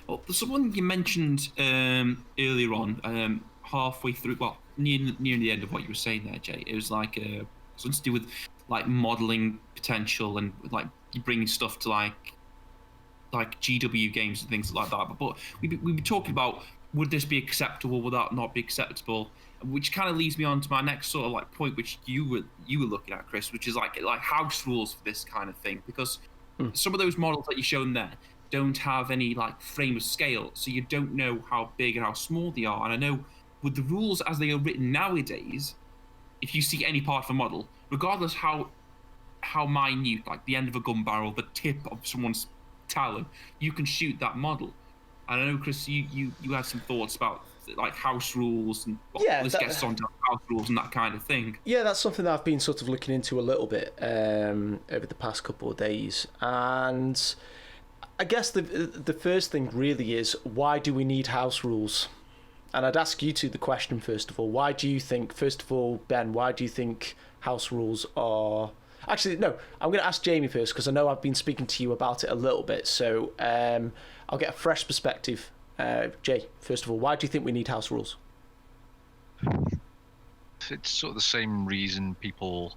Well, someone you mentioned earlier on, halfway through, well, near the end of what you were saying there, Jay. It was like something to do with like modeling potential and like you bringing stuff to like GW games and things like that. But we've been talking about, would this be acceptable? Would that not be acceptable? Which kind of leads me on to my next sort of like point, which you were looking at, Chris, which is like house rules for this kind of thing, because some of those models that you've shown there don't have any like frame of scale, so you don't know how big and how small they are. And I know with the rules as they are written nowadays, if you see any part of a model, regardless how minute, like the end of a gun barrel, the tip of someone's talon, you can shoot that model. And I know, Chris, you had some thoughts about like house rules and this gets on to house rules and that kind of thing. Yeah, that's something that I've been sort of looking into a little bit over the past couple of days. And I guess the first thing really is, why do we need house rules? And I'd ask you two the question first of all. Why do you think, first of all, Ben, why do you think house rules are... Actually, no, I'm going to ask Jamie first, because I know I've been speaking to you about it a little bit. So I'll get a fresh perspective. Jay, first of all, why do you think we need house rules? It's sort of the same reason people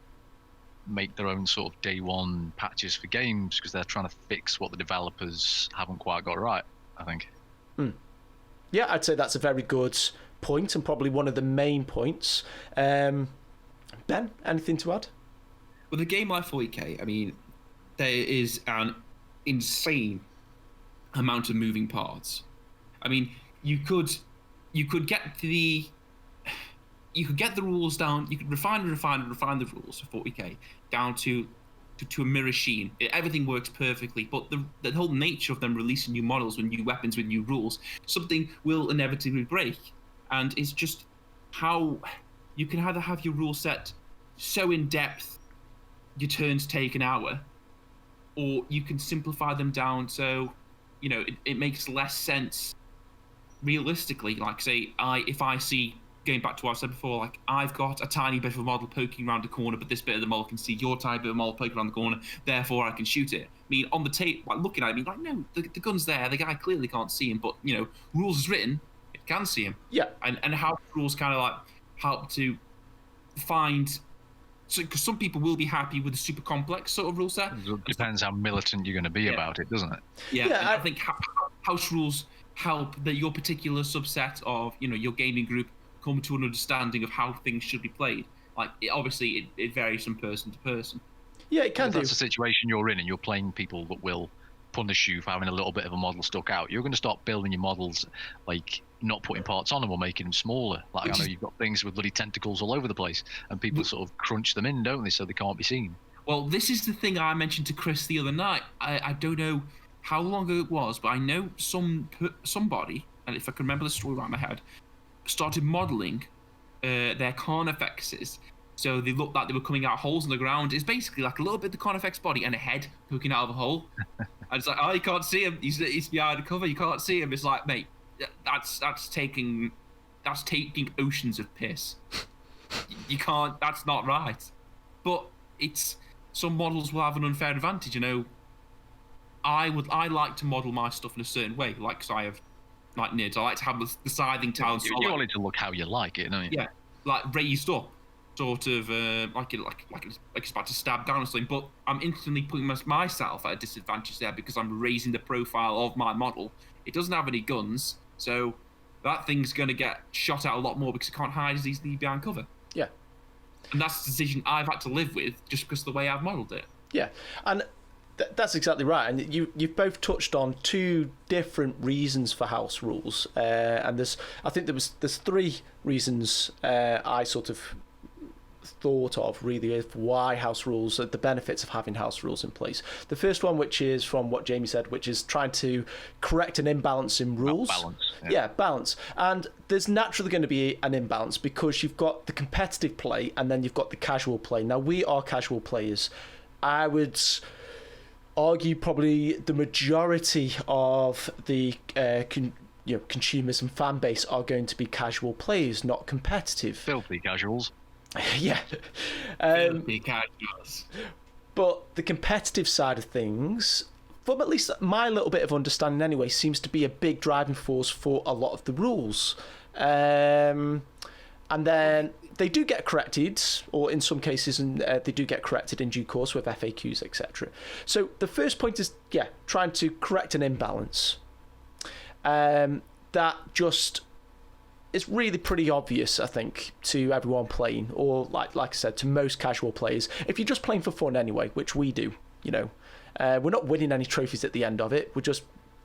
make their own sort of day one patches for games, because they're trying to fix what the developers haven't quite got right, I think. Yeah, I'd say that's a very good point, and probably one of the main points. Ben, anything to add? With a game like 40k, I mean, there is an insane amount of moving parts. I mean, you could get the rules down. You could refine the rules for 40k down to a mirror sheen. Everything works perfectly, but the whole nature of them releasing new models with new weapons with new rules, something will inevitably break. And it's just how you can either have your rule set so in depth your turns take an hour, or you can simplify them down so it makes less sense realistically. Like, say, if I see, going back to what I said before, like I've got a tiny bit of a model poking around the corner, but this bit of the model can see your tiny bit of model poking around the corner, therefore I can shoot it. I mean, on the tape, like looking at it, I mean, like, no, the gun's there, the guy clearly can't see him, but rules is written, it can see him. Yeah. And how rules kind of like help to find. So, because some people will be happy with a super complex sort of rule set. It depends how militant you're going to be about it, doesn't it? Yeah, I think house rules help that your particular subset of your gaming group come to an understanding of how things should be played. Like, it varies from person to person. Yeah, it can do. If that's the situation you're in, and you're playing people that will punish you for having a little bit of a model stuck out, you're going to start building your models like not putting parts on them or making them smaller. Like, I know you've got things with bloody tentacles all over the place, and people sort of crunch them in, don't they, so they can't be seen. Well, this is the thing I mentioned to Chris the other night. I don't know how long ago it was, but I know somebody, and if I can remember the story right in my head, started modelling their Carnifexes. So they looked like they were coming out holes in the ground. It's basically like a little bit of the Carnifex body and a head poking out of a hole. And it's like, oh, you can't see him. He's behind the cover. You can't see him. It's like, mate, that's taking oceans of piss. You can't. That's not right. But some models will have an unfair advantage. I like to model my stuff in a certain way, like, because I have like nids. I like to have the scything talons. You want it to look how you like it, don't you? Yeah, like raised up, sort of like it's about to stab down or something. But I'm instantly putting myself at a disadvantage there because I'm raising the profile of my model. It doesn't have any guns, so that thing's going to get shot at a lot more because it can't hide as easily behind cover. Yeah. And that's the decision I've had to live with just because of the way I've modelled it. Yeah, and that's exactly right. And you've both touched on two different reasons for house rules. And I think there's three reasons I sort of thought of really of why house rules, the benefits of having house rules in place. The first one, which is from what Jamie said, which is trying to correct an imbalance in rules. Balance. Yeah, balance. And there's naturally going to be an imbalance because you've got the competitive play and then you've got the casual play. Now, we are casual players. I would argue probably the majority of the consumers and fan base are going to be casual players, not competitive. Filthy casuals. Yeah. Filthy casuals. But the competitive side of things, from at least my little bit of understanding anyway, seems to be a big driving force for a lot of the rules. And then they do get corrected, or in some cases, they do get corrected in due course with FAQs, etc. So the first point is, trying to correct an imbalance. That just is really pretty obvious, I think, to everyone playing, or like I said, to most casual players. If you're just playing for fun anyway, which we do, we're not winning any trophies at the end of it. We're just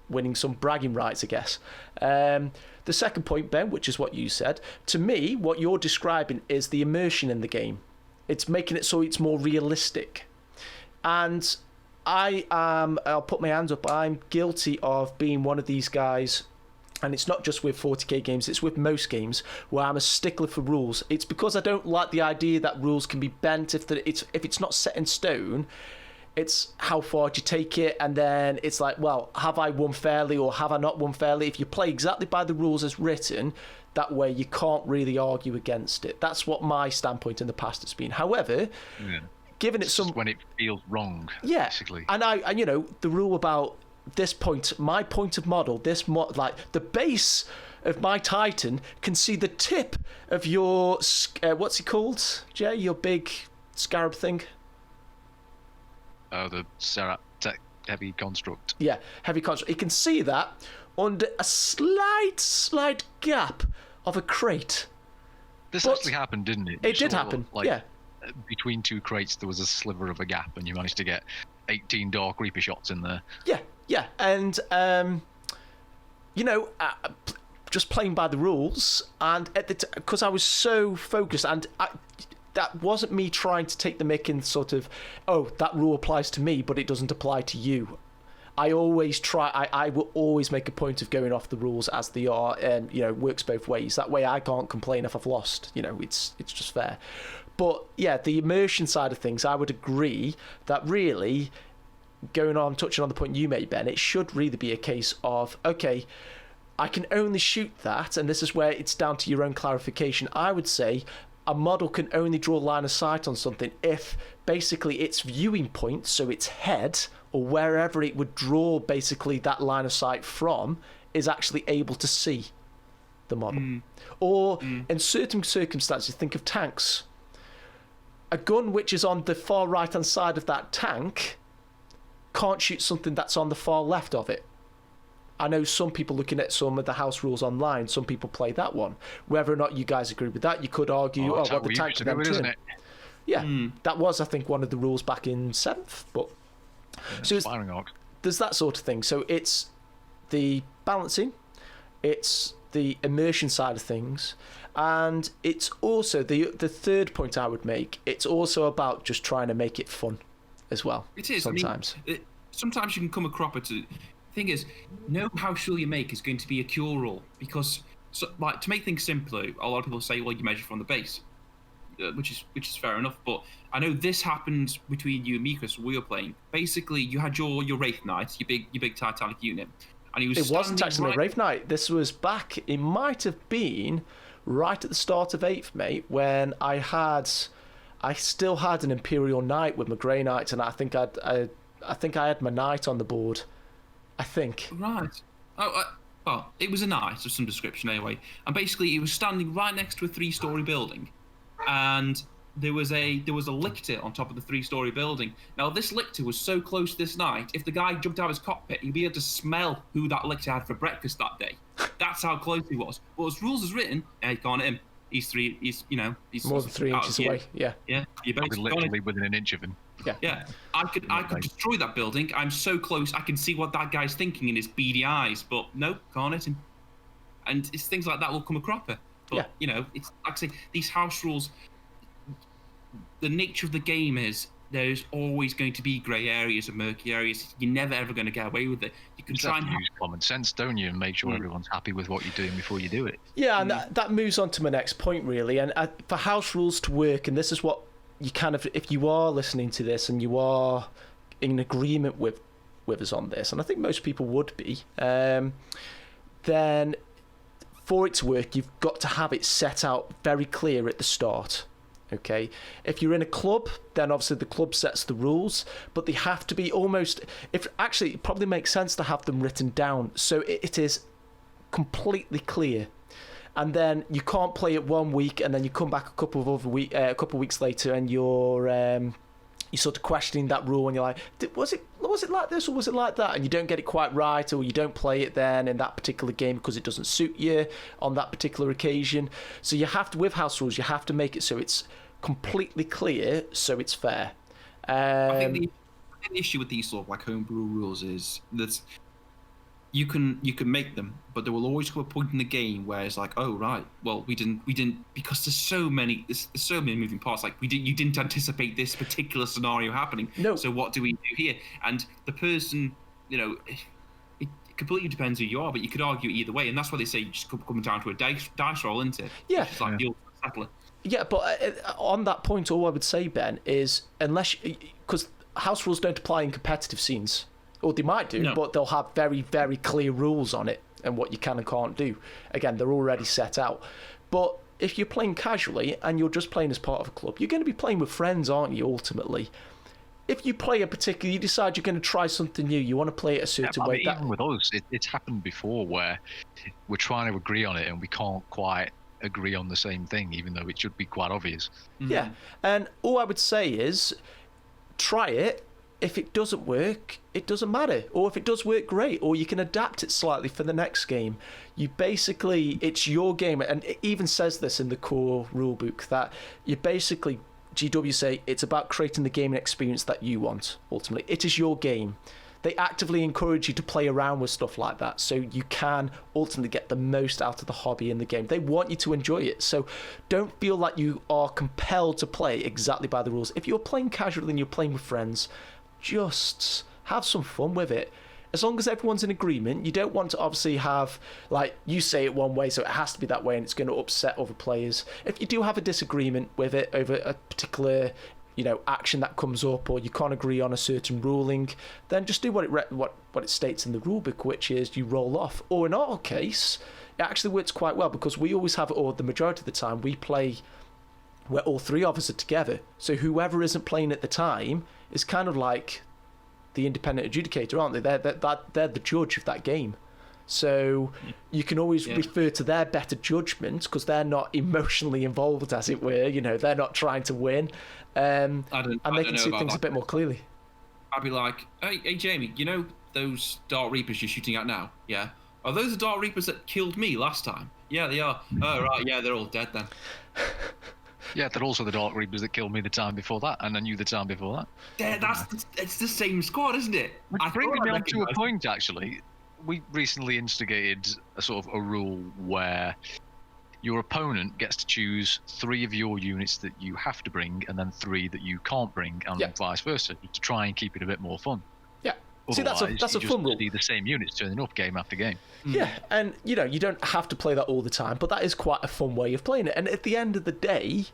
winning some bragging rights, I guess. The second point, Ben, which is what you said, to me, what you're describing is the immersion in the game. It's making it so it's more realistic. And I'll put my hands up, I'm guilty of being one of these guys, and it's not just with 40k games, it's with most games, where I'm a stickler for rules. It's because I don't like the idea that rules can be bent if it's not set in stone. It's how far do you take it, and then it's like, well, have I won fairly or have I not won fairly? If you play exactly by the rules as written, that way you can't really argue against it. That's what my standpoint in the past has been. However, given it some... when it feels wrong, basically. And the rule about this point, my point of model, like the base of my Titan can see the tip of your... what's it called, Jay? Your big scarab thing? Oh, the heavy construct. Yeah, heavy construct. You can see that under a slight gap of a crate. This actually happened, didn't it? It did happen, yeah. Between two crates, there was a sliver of a gap, and you managed to get 18 Dark Reaper shots in there. Yeah. And, just playing by the rules, and because I was so focused, and that wasn't me trying to take the mick in sort of, oh, that rule applies to me, but it doesn't apply to you. I always try, I will always make a point of going off the rules as they are, and, works both ways. That way I can't complain if I've lost, it's just fair. But, yeah, the immersion side of things, I would agree that really, touching on the point you made, Ben, it should really be a case of, okay, I can only shoot that, and this is where it's down to your own clarification. I would say a model can only draw line of sight on something if basically its viewing point, so its head or wherever it would draw basically that line of sight from, is actually able to see the model. Or in certain circumstances, think of tanks. A gun which is on the far right hand side of that tank can't shoot something that's on the far left of it. I know some people, looking at some of the house rules online, some people play that one. Whether or not you guys agree with that, you could argue, the tank can then turn. Yeah, that was, I think, one of the rules back in 7th. But so there's that sort of thing. So it's the balancing, it's the immersion side of things, and it's also the third point I would make. It's also about just trying to make it fun as well. It is sometimes. Sometimes you can come a cropper to. Thing is, no house rule you make is going to be a cure rule, because to make things simpler, a lot of people say, well, you measure from the base, which is fair enough. But I know this happened between you and me, Chris, when we were playing. Basically, you had your Wraith Knight, your big Titanic unit, and he was. It wasn't actually my Wraith Knight. This was back. It might have been right at the start of 8th, mate, when I still had an Imperial Knight with my Grey Knights, and I think I had my Knight on the board. I think. Right. Well, it was a knight of some description anyway. And basically, he was standing right next to a 3-story building, and there was a lictor on top of the 3-story building. Now, this lictor was so close to this knight, if the guy jumped out of his cockpit, he'd be able to smell who that lictor had for breakfast that day. That's how close he was. Well, as rules is written, you can't hit him. He's more than 3 inches away. Yeah. Yeah. You're literally within an inch of him. Yeah. I could destroy that building. I'm so close. I can see what that guy's thinking in his beady eyes. But no, can't hit him. And it's things like that will come a cropper. But it's like I say, these house rules. The nature of the game is there's always going to be grey areas and murky areas. You're never ever going to get away with it. You can try and use common sense, don't you, and make sure everyone's happy with what you're doing before you do it. Yeah, and that moves on to my next point, really. And for house rules to work, and this is what you kind of, if you are listening to this and you are in agreement with us on this, and I think most people would be, then for it to work, you've got to have it set out very clear at the start. Okay, if you're in a club, then obviously the club sets the rules, but they have to be almost. If actually, it probably makes sense to have them written down so it is completely clear, and then you can't play it 1 week and then you come back a couple of weeks later and you're sort of questioning that rule and you're like, was it like this or was it like that? And you don't get it quite right, or you don't play it then in that particular game because it doesn't suit you on that particular occasion. So you have to, with house rules, you have to make it so it's completely clear, so it's fair. I think the issue with these sort of like homebrew rules is that you can make them, but there will always come a point in the game where it's like, oh right, well we didn't because there's so many moving parts. Like you didn't anticipate this particular scenario happening. No. So what do we do here? And the person, it completely depends who you are, but you could argue either way, and that's why they say just coming down to a dice roll, isn't it? Yeah. It's like you'll settle it. Yeah, but on that point, all I would say, Ben, is because house rules don't apply in competitive scenes. Or they might do, but they'll have very, very clear rules on it and what you can and can't do. Again, they're already set out. But if you're playing casually and you're just playing as part of a club, you're going to be playing with friends, aren't you, ultimately? If you play you decide you're going to try something new, you want to play it a certain way. Even with us, it's happened before where we're trying to agree on it and we can't quite agree on the same thing, even though it should be quite obvious. Yeah, and all I would say is try it. If it doesn't work, it doesn't matter. Or if it does work, great. Or you can adapt it slightly for the next game. It's your game. And it even says this in the core rulebook, that you basically, GW say, it's about creating the gaming experience that you want, ultimately. It is your game. They actively encourage you to play around with stuff like that so you can ultimately get the most out of the hobby in the game. They want you to enjoy it. So don't feel like you are compelled to play exactly by the rules. If you're playing casually and you're playing with friends, just have some fun with it. As long as everyone's in agreement, you don't want to obviously have, like, you say it one way, so it has to be that way and it's going to upset other players. If you do have a disagreement with it over a particular, action that comes up, or you can't agree on a certain ruling, then just do what it states in the rulebook, which is you roll off. Or in our case, it actually works quite well because we always have, or the majority of the time, we play where all three of us are together. So whoever isn't playing at the time is kind of like the independent adjudicator, aren't they? They're the judge of that game. So you can always refer to their better judgment because they're not emotionally involved, as it were. They're not trying to win. And they can see things a bit more clearly. I'd be like, hey Jamie, those Dark Reapers you're shooting at now? Yeah. Are those the Dark Reapers that killed me last time? Yeah, they are. Oh, right, yeah, they're all dead then. Yeah, they're also the Dark Reapers that killed me the time before that, and then you the time before that. It's the same squad, isn't it? Which brings me on to a point, actually. We recently instigated a rule where your opponent gets to choose 3 of your units that you have to bring, and then 3 that you can't bring, and vice versa, to try and keep it a bit more fun. Yeah. Otherwise, see, that's a fun rule. See the same units turning up game after game. Yeah, and you don't have to play that all the time, but that is quite a fun way of playing it. And at the end of the day,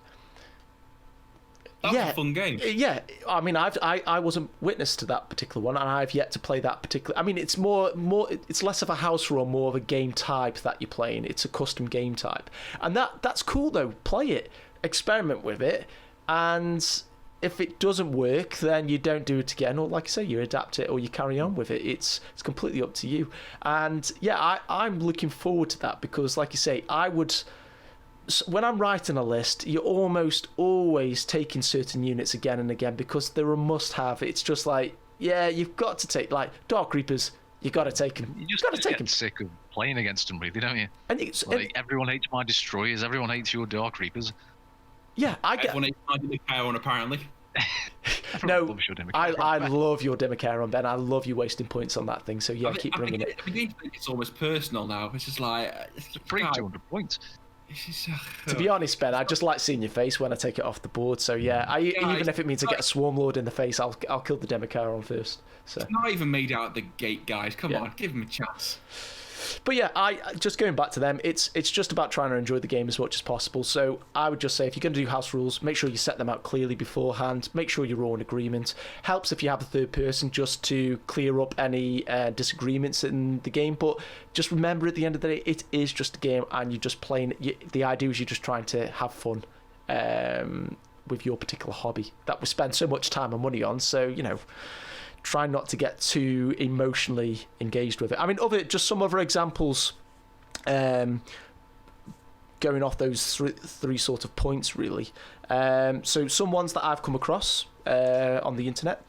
that's a fun game. Yeah, I mean, I wasn't witness to that particular one, and I've yet to play that particular. I mean, it's it's less of a house rule, more of a game type that you're playing. It's a custom game type, and that's cool though. Play it, experiment with it, and if it doesn't work, then you don't do it again, or like I say, you adapt it or you carry on with it. It's completely up to you. And yeah, I'm looking forward to that because, like you say, when I'm writing a list, you're almost always taking certain units again and again because they're a must-have. It's just like, yeah, you've got to take, like, Dark Reapers, you got to take them. You just get sick of playing against them, really, don't you? And everyone hates my Destroyers, everyone hates your Dark Reapers. Yeah, everyone hates my Demicharon, apparently. No, I love your Demicharon, Ben. I love you wasting points on that thing. So yeah, keep bringing it. It's almost personal now. It's just like free 200 points. To be honest, Ben, I just like seeing your face when I take it off the board. So yeah, even if it means I get a Swarm Lord in the face, I'll kill the Demicharon first. So it's not even made out the gate, guys. Come on, give him a chance. But yeah, just going back to them, it's just about trying to enjoy the game as much as possible. So I would just say, if you're going to do house rules, make sure you set them out clearly beforehand. Make sure you're all in agreement. Helps if you have a third person just to clear up any disagreements in the game. But just remember, at the end of the day, it is just a game, and you're just playing. The idea is you're just trying to have fun with your particular hobby that we spend so much time and money on. So, you know, try not to get too emotionally engaged with it. I mean, just some other examples, going off those three sort of points, really. So some ones that I've come across on the internet.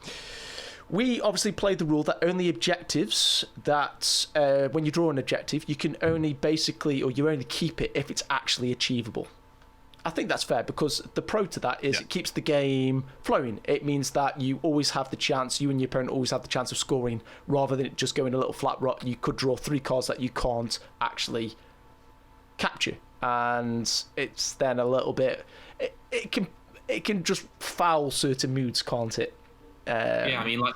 We obviously played the rule that only objectives that, when you draw an objective, you can only basically, or you only keep it if it's actually achievable. I think that's fair, because the pro to that is it keeps the game flowing. It means that you always have the chance, you and your opponent always have the chance of scoring, rather than it just going a little flat rot. You could draw 3 cards that you can't actually capture. And it's then a little bit, it can just foul certain moods, can't it? Yeah, I mean, like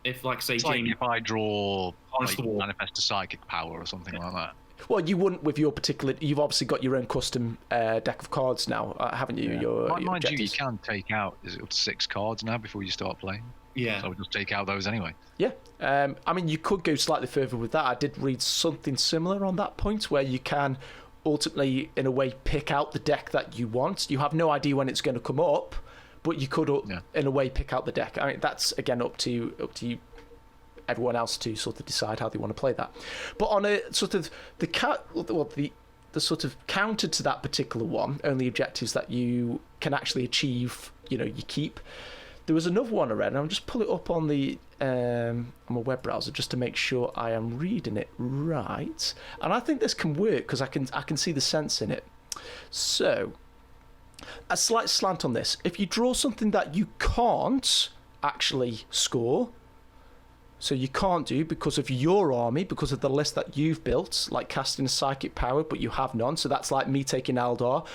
if like say, it's Jamie, like if I draw like, manifest a psychic power or something like that. Well, you wouldn't with your particular. You've obviously got your own custom deck of cards now, haven't you? Yeah. Your mind you, objectives. you can take out up to 6 cards now before you start playing. Yeah. So just take out those anyway. Yeah. I mean, you could go slightly further with that. I did read something similar on that point, where you can ultimately, in a way, pick out the deck that you want. You have no idea when it's going to come up, but you could, in a way, pick out the deck. I mean, that's again up to you, everyone else, to sort of decide how they want to play that. But on a sort of the sort of counter to that particular one, only objectives that you can actually achieve, you know, you keep. There was another one I read, and I'll just pull it up on the on my web browser just to make sure I am reading it right. And I think this can work because I can see the sense in it. So, a slight slant on this. If you draw something that you can't actually score, so you can't do because of your army, because of the list that you've built, like casting a psychic power, but you have none. So that's like me taking Eldar,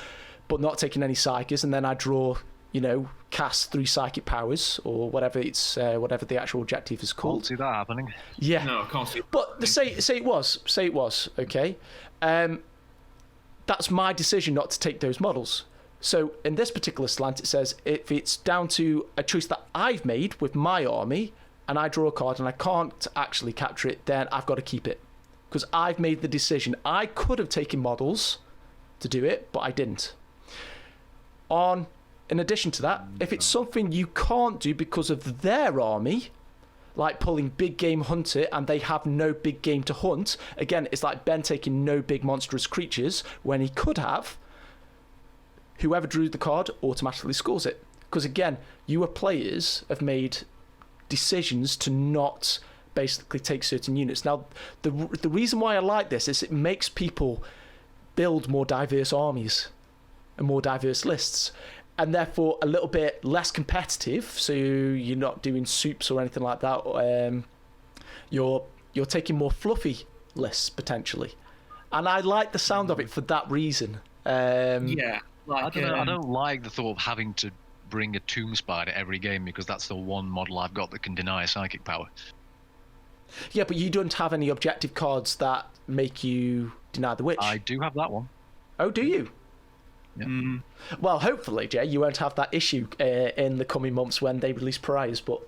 but not taking any psychics, and then I draw, you know, cast 3 psychic powers or whatever it's whatever the actual objective is called. Can't see that happening. Yeah. No, I can't see. But say it was, okay. That's my decision not to take those models. So in this particular slant, it says if it's down to a choice that I've made with my army, and I draw a card and I can't actually capture it, then I've got to keep it. Because I've made the decision. I could have taken models to do it, but I didn't. In addition to that, if it's something you can't do because of their army, like pulling big game hunter and they have no big game to hunt, again, it's like Ben taking no big monstrous creatures when he could have, whoever drew the card automatically scores it. Because again, you players have made decisions to not basically take certain units. Now, the reason why I like this is it makes people build more diverse armies and more diverse lists, and therefore a little bit less competitive. So you're not doing soups or anything like that. You're taking more fluffy lists potentially, and I like the sound of it for that reason. Yeah, like, I don't like the thought of having to bring a tomb spider every game, because that's the one model I've got that can deny a psychic power. Yeah, but you don't have any objective cards that make you deny the witch. I do have that one. Oh, do you? Yeah. Well, hopefully, Jay, you won't have that issue in the coming months when they release pariahs. But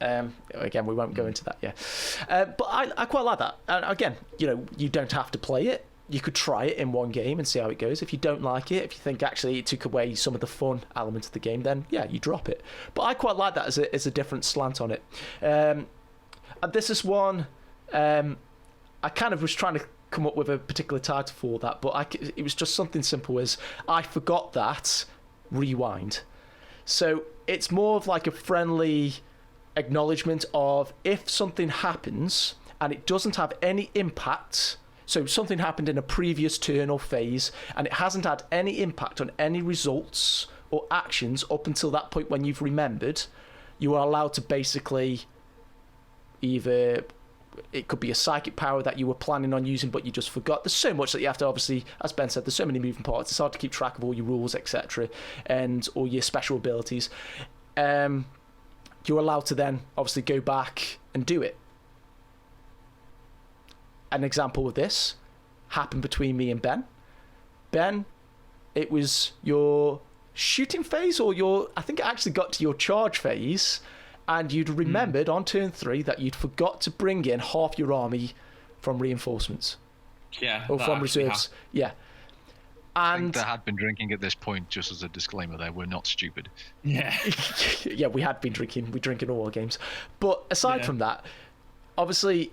again, we won't go into that. Yeah, but I quite like that. And again, you know, you don't have to play it. You could try it in one game and see how it goes. If you don't like it, if you think actually it took away some of the fun element of the game, then yeah, you drop it. But I quite like that as a different slant on it. And this is one I kind of was trying to come up with a particular title for that, but it was just something simple as I forgot that, rewind. So it's more of like a friendly acknowledgement of if something happens and it doesn't have any impact. So something happened in a previous turn or phase and it hasn't had any impact on any results or actions up until that point when you've remembered, you are allowed to basically either, it could be a psychic power that you were planning on using but you just forgot. There's so much that you have to, obviously, as Ben said, there's so many moving parts. It's hard to keep track of all your rules, etc., and all your special abilities. You're allowed to then obviously go back and do it. An example of this happened between me and Ben. Ben, it was your shooting phase, or I think it actually got to your charge phase, and you'd remembered on turn 3 that you'd forgot to bring in half your army from reinforcements. Yeah. Or from reserves. Yeah. I think And they had been drinking at this point, just as a disclaimer there. We're not stupid. Yeah. yeah, we had been drinking. We drink in all our games. But aside from that, obviously,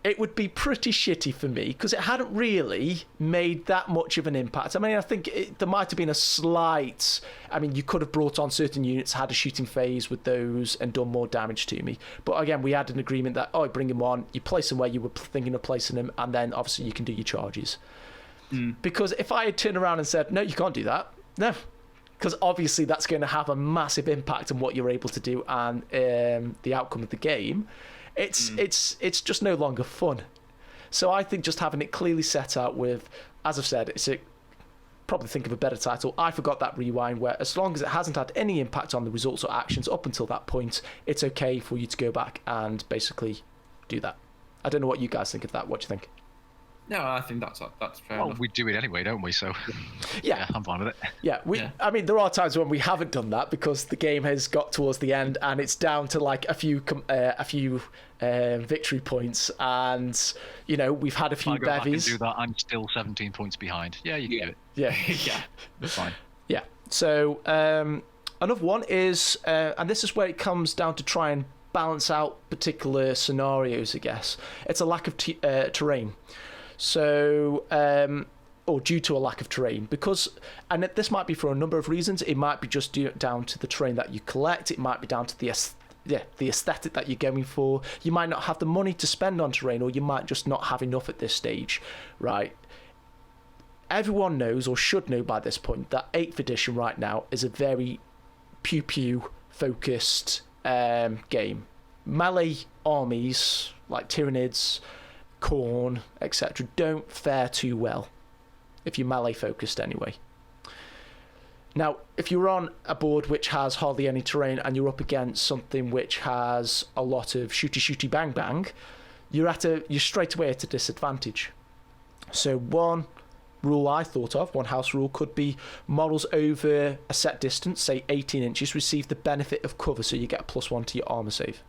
it would be pretty shitty for me because it hadn't really made that much of an impact. I mean, I think there might have been a slight... I mean, you could have brought on certain units, had a shooting phase with those and done more damage to me. But again, we had an agreement that, bring him on, you place him where you were thinking of placing him, and then obviously you can do your charges. Because if I had turned around and said, no, you can't do that, no. Because obviously that's going to have a massive impact on what you're able to do and the outcome of the game. It's just no longer fun. So I think just having it clearly set out with, as I've said, probably think of a better title, I Forgot That Rewind, where as long as it hasn't had any impact on the results or actions up until that point, it's okay for you to go back and basically do that. I don't know what you guys think of that. What do you think? No, I think that's fair enough. We do it anyway, don't we? So yeah, I'm fine with it. Yeah, I mean, there are times when we haven't done that because the game has got towards the end and it's down to like a few victory points, and we've had a few bevies. I can do that. I'm still 17 points behind. Yeah, you can do it. Yeah, yeah, fine. Yeah. So another one is, and this is where it comes down to try and balance out particular scenarios. I guess it's a lack of terrain. So, or due to a lack of terrain, and this might be for a number of reasons. It might be just down to the terrain that you collect. It might be down to the aesthetic that you're going for. You might not have the money to spend on terrain, or you might just not have enough at this stage, right? Everyone knows, or should know by this point, that 8th edition right now is a very pew-pew focused game. Melee armies like Tyranids, Khorne, etc. don't fare too well if you're melee focused anyway. Now, if you're on a board which has hardly any terrain and you're up against something which has a lot of shooty bang bang, you're straight away at a disadvantage. So one rule I thought of, one house rule, could be models over a set distance, say 18 inches, receive the benefit of cover, so you get a +1 to your armor save.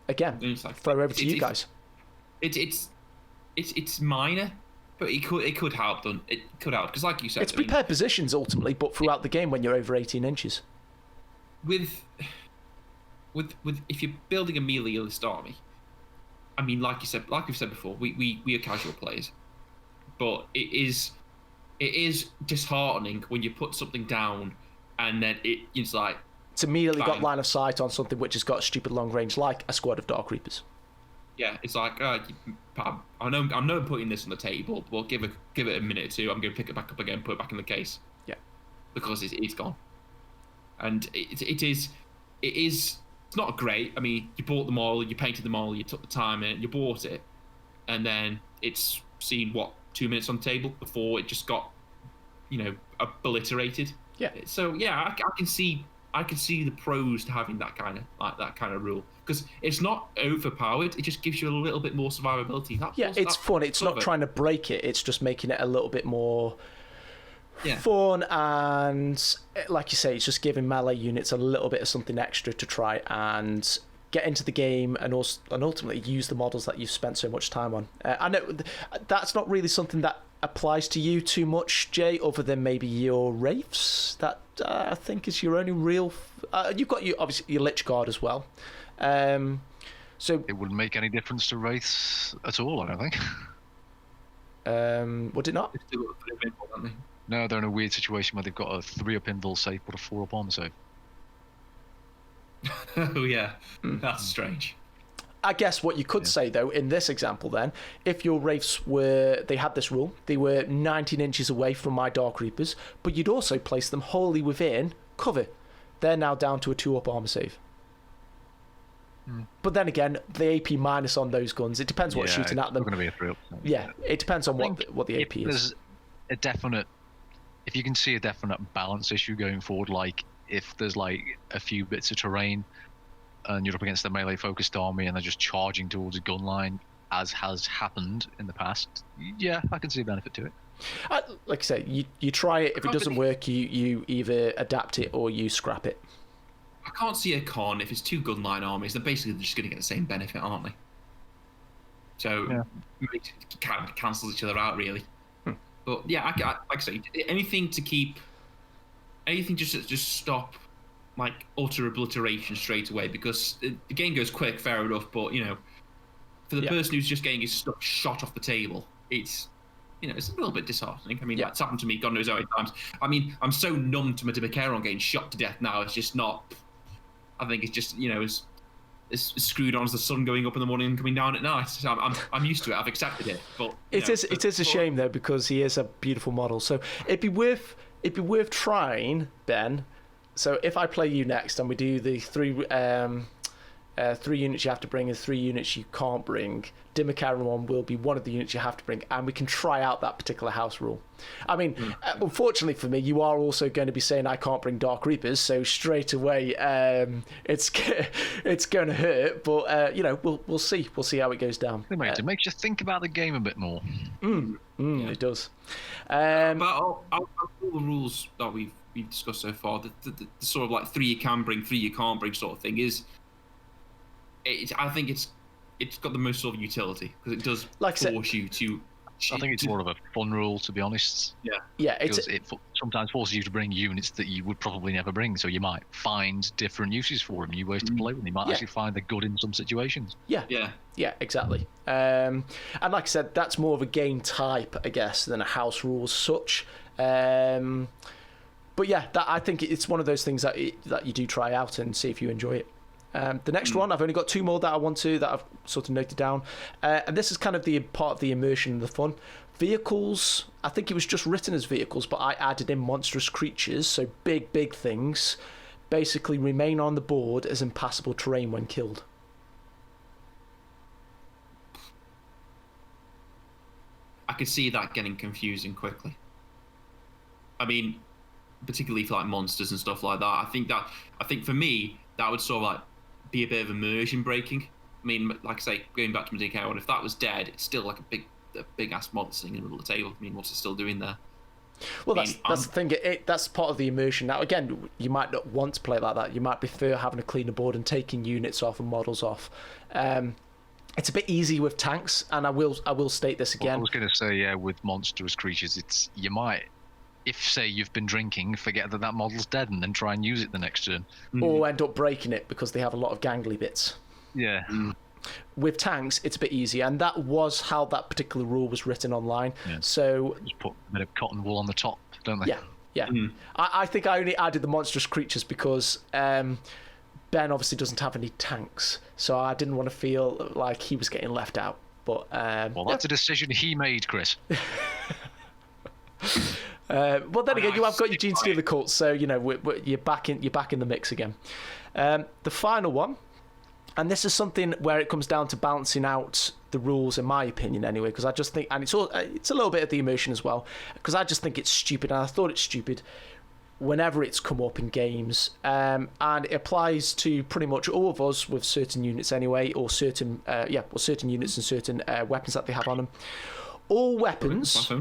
Again, throw over to you guys. It's minor, but it could help. It could help because, like you said, it's prepared positions ultimately, but throughout the game when you're over 18 inches. With if you're building a meleeist army, I mean, like we've said before, we are casual players, but it is disheartening when you put something down and then it's like. It's immediately got line of sight on something which has got stupid long range, like a squad of Dark Reapers. Yeah, it's like, I know I'm putting this on the table, but give it a minute or two. I'm going to pick it back up again, put it back in the case. Yeah, because it's gone, and it's not great. I mean, you bought the model, you painted the model, you took the time in, you bought it, and then it's seen 2 minutes on the table before it just got, obliterated. Yeah. So yeah, I can see the pros to having that kind of rule, because it's not overpowered. It just gives you a little bit more survivability. It's fun. It's not trying to break it. It's just making it a little bit more fun, and like you say, it's just giving melee units a little bit of something extra to try and get into the game and ultimately use the models that you've spent so much time on. I know that's not really something that applies to you too much, Jay, other than maybe your Wraiths. That I think is your only real. You've got obviously your Lich Guard as well. So it wouldn't make any difference to Wraiths at all, I don't think. Would it not? No, they're in a weird situation where they've got a 3-up invul save but a 4-up armor save. Oh yeah, that's strange. I guess what you could say though in this example then, if your Wraiths they had this rule, they were 19 inches away from my Dark Reapers, but you'd also place them wholly within cover. They're now down to a 2-up armor save. But then again, the AP minus on those guns, it depends what's shooting at them. It's going to be a 3-up. Yeah, it depends on what the AP is. If you can see a definite balance issue going forward, like if there's like a few bits of terrain and you're up against a melee focused army and they're just charging towards a gun line, as has happened in the past, yeah, I can see a benefit to it. Like I say, you try it. If it doesn't work, you either adapt it or you scrap it. I can't see a con if it's 2 gun line armies. They're basically just going to get the same benefit, aren't they? So it kind of cancels each other out, really. But yeah, like I say, anything just stop like utter obliteration straight away, because the game goes quick, fair enough. But for the person who's just getting his stuff shot off the table, it's it's a little bit disheartening. I mean, that's happened to me God knows how many times. I mean, I'm so numb to Madeira getting shot to death now. It's just not. I think it's just it's screwed on as the sun going up in the morning and coming down at night. So I'm used to it. I've accepted it. But it is a shame though, because he is a beautiful model. So it'd be worth trying, Ben. So if I play you next and we do the 3 units you have to bring and 3 units you can't bring, Dimmacaron one will be one of the units you have to bring, and we can try out that particular house rule. I mean, unfortunately for me, you are also going to be saying I can't bring Dark Reapers, so straight away it's going to hurt. But we'll see how it goes down. It makes you think about the game a bit more. It does. But all the rules that we've discussed so far, the sort of like 3 you can bring, 3 you can't bring sort of thing is. I think it's got the most sort of utility, because it does force you to. I think it's more of a fun rule, to be honest. Yeah. Because it sometimes forces you to bring units that you would probably never bring, so you might find different uses for them, new ways to play with them. You might actually find they're good in some situations. Yeah, exactly. And like I said, that's more of a game type, I guess, than a house rule as such. But yeah, I think it's one of those things that you do try out and see if you enjoy it. The next one, I've only got 2 more that I've sort of noted down, and this is kind of the part of the immersion and the fun. Vehicles, I think it was just written as vehicles, but I added in monstrous creatures, so big things, basically remain on the board as impassable terrain when killed. I could see that getting confusing quickly. I mean, particularly for like monsters and stuff like that. I think for me, that would sort of like be a bit of immersion breaking. I mean, like I say, going back to Madeira, if that was dead, it's still like a big ass monster sitting in the middle of the table. I mean, what's it still doing there? Well, that's the thing. That's part of the immersion. Now, again, you might not want to play like that. You might prefer having a cleaner board and taking units off and models off. It's a bit easy with tanks, and I will state this again. Well, I was going to say, with monstrous creatures, you might, if say you've been drinking, forget that model's dead and then try and use it the next turn, or end up breaking it because they have a lot of gangly bits. Yeah. With tanks, it's a bit easier, and that was how that particular rule was written online. Yeah. So just put a bit of cotton wool on the top, don't they? Yeah. I think I only added the monstrous creatures because Ben obviously doesn't have any tanks, so I didn't want to feel like he was getting left out. But well, that's a decision he made, Chris. Well, then again, you have got your Gene Stealer cult, so you're back in the mix again. The final one, and this is something where it comes down to balancing out the rules, in my opinion, anyway. Because I just think, and it's a little bit of the emotion as well, because I just think it's stupid, and I thought it's stupid whenever it's come up in games, and it applies to pretty much all of us with certain units anyway, or certain units and certain weapons that they have on them. All weapons.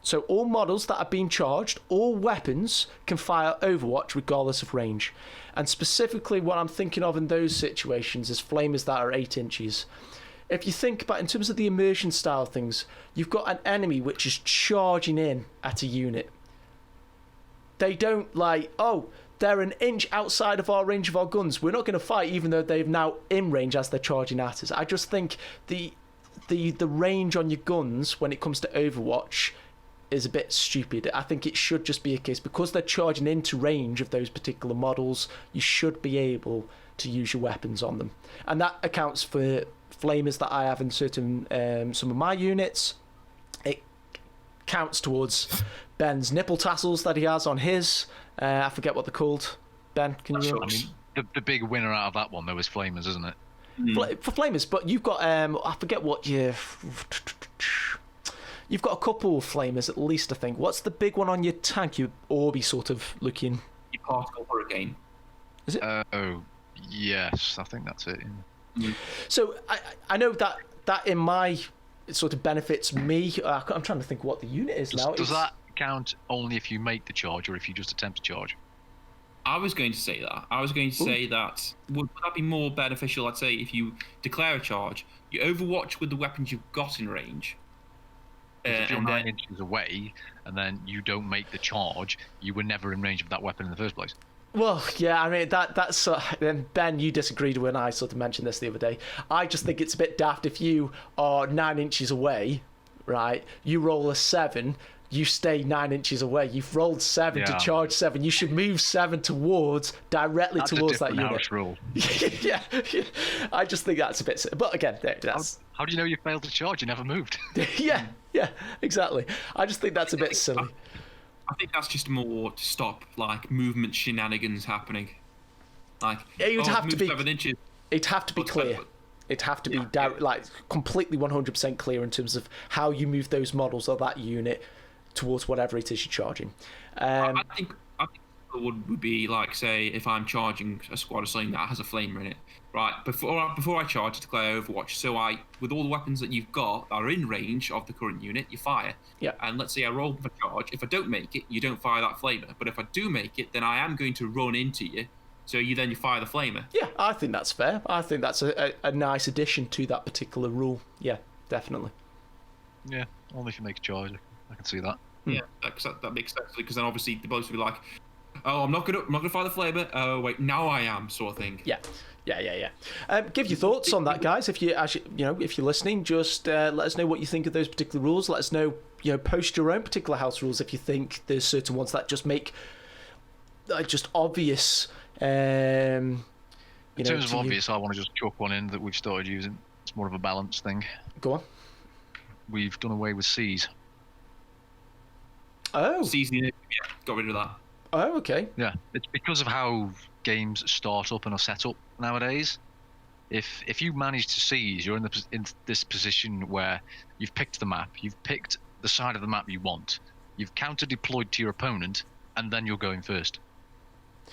So all models that are being charged, all weapons can fire Overwatch regardless of range. And specifically what I'm thinking of in those situations is flamers that are 8 inches. If you think about, in terms of the immersion style things, you've got an enemy which is charging in at a unit. They don't they're an inch outside of our range of our guns. We're not going to fight even though they're now in range as they're charging at us. I just think the range on your guns when it comes to Overwatch is a bit stupid. I think it should just be a case, because they're charging into range of those particular models, you should be able to use your weapons on them. And that accounts for flamers that I have in certain some of my units. It counts towards Ben's nipple tassels that he has on his. I forget what they're called. Ben, can you? I mean, the big winner out of that one though is flamers, isn't it? For flamers, but you've got I forget what you've got a couple of flamers at least, I think. What's the big one on your tank? Your Orby sort of looking. Your particle hurricane. Is it? Oh, yes, I think that's it. Yeah. So I know that in my sort of benefits me. I'm trying to think what the unit is now. Does that count only if you make the charge or if you just attempt to charge? I was going to say that. I was going to say that would that be more beneficial, I'd say, if you declare a charge, you overwatch with the weapons you've got in range, If you're and 9 then, inches away and then you don't make the charge, you were never in range of that weapon in the first place. Well, yeah, I mean, that's... Ben, you disagreed when I sort of mentioned this the other day. I just think it's a bit daft if you are 9 inches away, right? You roll a 7, you stay 9 inches away. You've rolled 7 to charge 7. You should move 7 directly towards that unit. House rule. yeah, I just think that's a bit... But again, that's... How do you know you failed to charge? You never moved. yeah, exactly. I just think that's a bit silly. I think that's just more to stop like movement shenanigans happening. Like, it would have to be 7 inches. It'd have to be clear. It'd have to be like completely 100% clear in terms of how you move those models or that unit towards whatever it is you're charging. I think it would be like, say, if I'm charging a squad of something that has a flamer in it, right? Before I charge to declare Overwatch, so with all the weapons that you've got that are in range of the current unit, you fire. Yeah. And let's say I roll for charge. If I don't make it, you don't fire that flamer. But if I do make it, then I am going to run into you. So you fire the flamer. Yeah, I think that's fair. I think that's a nice addition to that particular rule. Yeah, definitely. Yeah, only if you make a charge. I can see that. Yeah, that makes sense, because then obviously the boats will be like, oh, I'm not gonna fire the flamer. Oh wait, now I am, sort of thing. Yeah. Give your thoughts on that, guys. If you're listening, just let us know what you think of those particular rules. Let us know, post your own particular house rules if you think there's certain ones that just make just obvious. In terms of obvious, I want to just chuck one in that we've started using. It's more of a balance thing. Go on. We've done away with Cs. Oh. Cs, got rid of that. Oh, okay. Yeah, it's because of how games start up and are set up nowadays. If you manage to seize, you're in this position where you've picked the map, you've picked the side of the map you want, you've counter-deployed to your opponent, and then you're going first.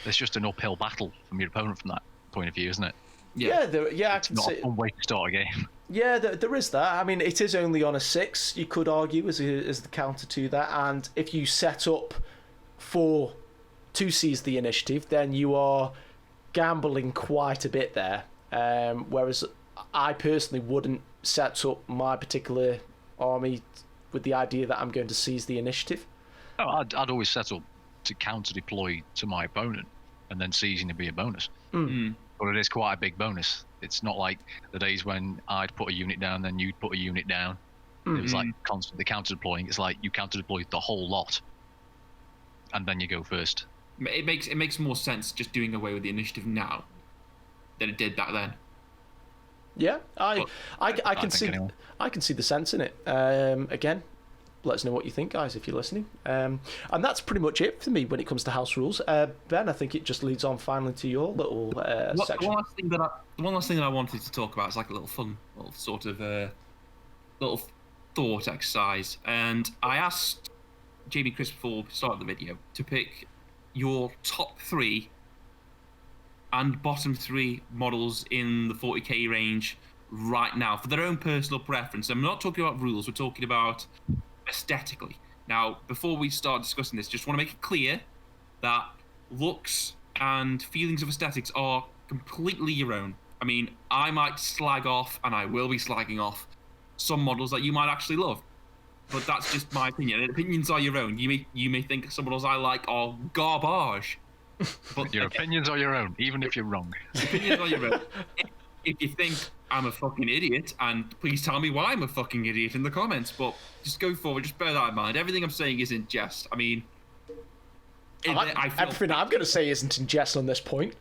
It's just an uphill battle from your opponent from that point of view, isn't it? Yeah, I can not see. a fun way to start a game. Yeah, there is that. I mean, it is only on a 6, you could argue, as the counter to that. And if you set up to seize the initiative, then you are gambling quite a bit there. Whereas I personally wouldn't set up my particular army with the idea that I'm going to seize the initiative. Oh, I'd always set up to counter-deploy to my opponent, and then seizing to be a bonus. But it is quite a big bonus. It's not like the days when I'd put a unit down, then you'd put a unit down. It was like constantly counter-deploying. It's like you counter-deploy the whole lot, and then you go first. It makes more sense just doing away with the initiative now than it did back then. Yeah, I can see anyway. I can see the sense in it. Again, let us know what you think, guys, if you're listening. And that's pretty much it for me when it comes to house rules. Ben, I think it just leads on finally to your little section. One last thing that I wanted to talk about is like a little fun, little sort of little thought exercise. And I asked Jamie and Chris before we started the video to pick your top 3 and bottom 3 models in the 40k range right now for their own personal preference. I'm not talking about rules, we're talking about aesthetically. Now, before we start discussing this, just want to make it clear that looks and feelings of aesthetics are completely your own. I mean, I might slag off, and I will be slagging off, some models that you might actually love. But that's just my opinion. And opinions are your own. You may think some models I like are garbage. But your opinions are your own, even if you're wrong. Opinions are your own. If you think I'm a fucking idiot, and please tell me why I'm a fucking idiot in the comments. But just go forward, just bear that in mind. Everything I'm saying is in jest. I mean, everything I'm going to say isn't in jest on this point.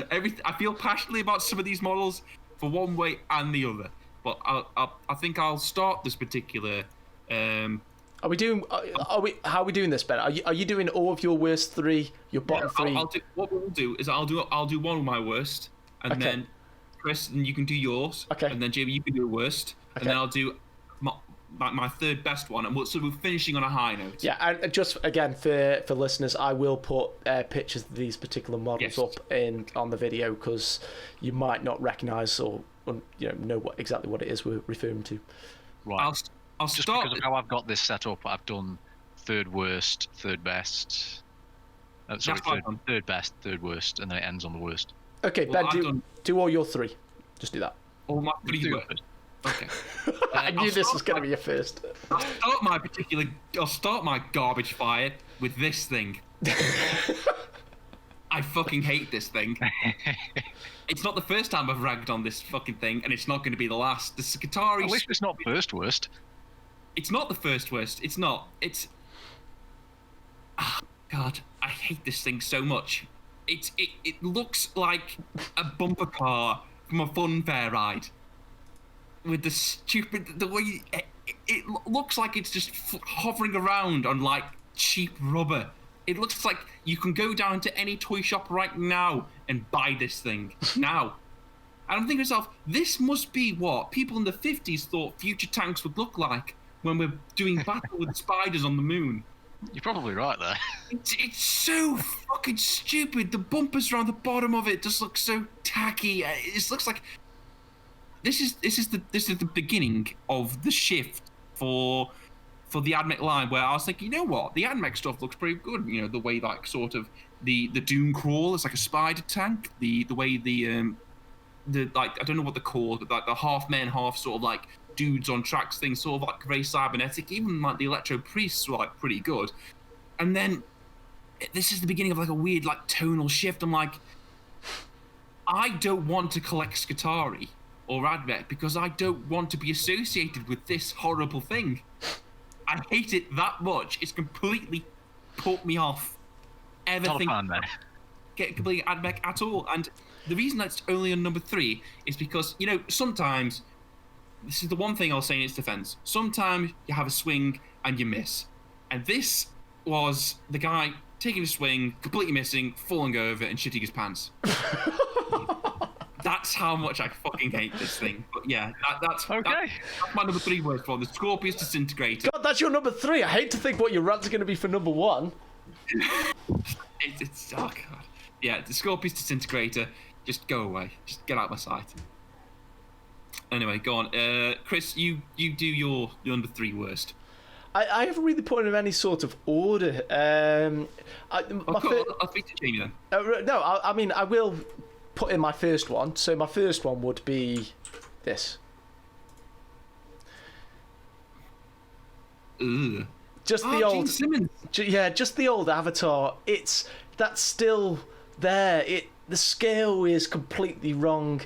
I feel passionately about some of these models for one way and the other. But I think I'll start this particular. Are we doing? How are we doing this, Ben? Are you doing all of your worst 3, your bottom 3? What we'll do is I'll do one of my worst, and then Chris, and you can do yours. Okay. And then Jamie, you can do your worst, and then I'll do my third best one, and we're finishing on a high note. Yeah, and just again for listeners, I will put pictures of these particular models up on the video, because you might not recognise or know exactly what it is we're referring to. Right. I'll just start because of how I've got this set up. I've done third worst, third best. Third best, third worst, and then it ends on the worst. Okay, Ben, do all your 3. Just do that. All my 3 worst. Okay. I knew this was going to be your first. I'll start my garbage fire with this thing. I fucking hate this thing. It's not the first time I've ragged on this fucking thing, and it's not going to be the last. The Skitari. At least it's not first worst. It's not the first worst. It's not. It's. Oh, God, I hate this thing so much. It looks like a bumper car from a fun fair ride. With the way it looks like it's just hovering around on like cheap rubber. It looks like you can go down to any toy shop right now and buy this thing now. And I'm thinking to myself, this must be what people in the 50s thought future tanks would look like when we're doing battle with spiders on the moon. You're probably right there. It's so fucking stupid. The bumpers around the bottom of it just look so tacky. It looks like this is the beginning of the shift for the AdMech line, where I was thinking, you know what, the AdMech stuff looks pretty good. You know, the way like sort of the Doom Crawl is like a spider tank. The way the like, I don't know what they're called, like the half men, half sort of like dudes on tracks thing, sort of like very cybernetic. Even like the Electro Priests were like pretty good. And then this is the beginning of like a weird like tonal shift. I'm like, I don't want to collect Skitari or AdMech because I don't want to be associated with this horrible thing. I hate it that much. It's completely put me off ever Not a think fan there. get completely AdMech at all. And the reason that's only on number 3 is because, you know, sometimes, this is the one thing I'll say in its defense, sometimes you have a swing and you miss. And this was the guy taking a swing, completely missing, falling over and shitting his pants. That's how much I fucking hate this thing. But yeah, that's Okay. That's my number 3 word for the Scorpius Disintegrator. God, that's your number 3. I hate to think what your rant's going to be for number 1. It's oh god. Yeah, the Scorpius Disintegrator. Just go away. Just get out of my sight. Anyway, go on. Chris, you do your number 3 worst. I haven't really put in any sort of order. I'll speak to Jamie then. No, I mean, I will put in my first one. So my first one would be this. Ugh. Just the old, Gene Simmons. just the old Avatar. That's still there. The scale is completely wrong.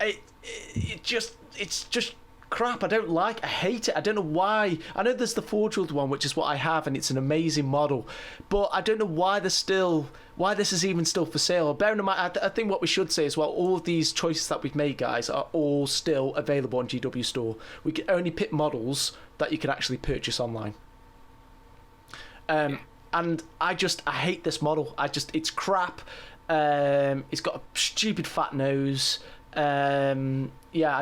It's just crap. I hate it. I don't know why. I know there's the Forge World one, which is what I have, and it's an amazing model. But I don't know why this is even still for sale. Bearing in mind, I think what we should say is, well, all of these choices that we've made, guys, are all still available on GW Store. We can only pick models that you can actually purchase online. And I hate this model. It's crap. It's got a stupid fat nose. I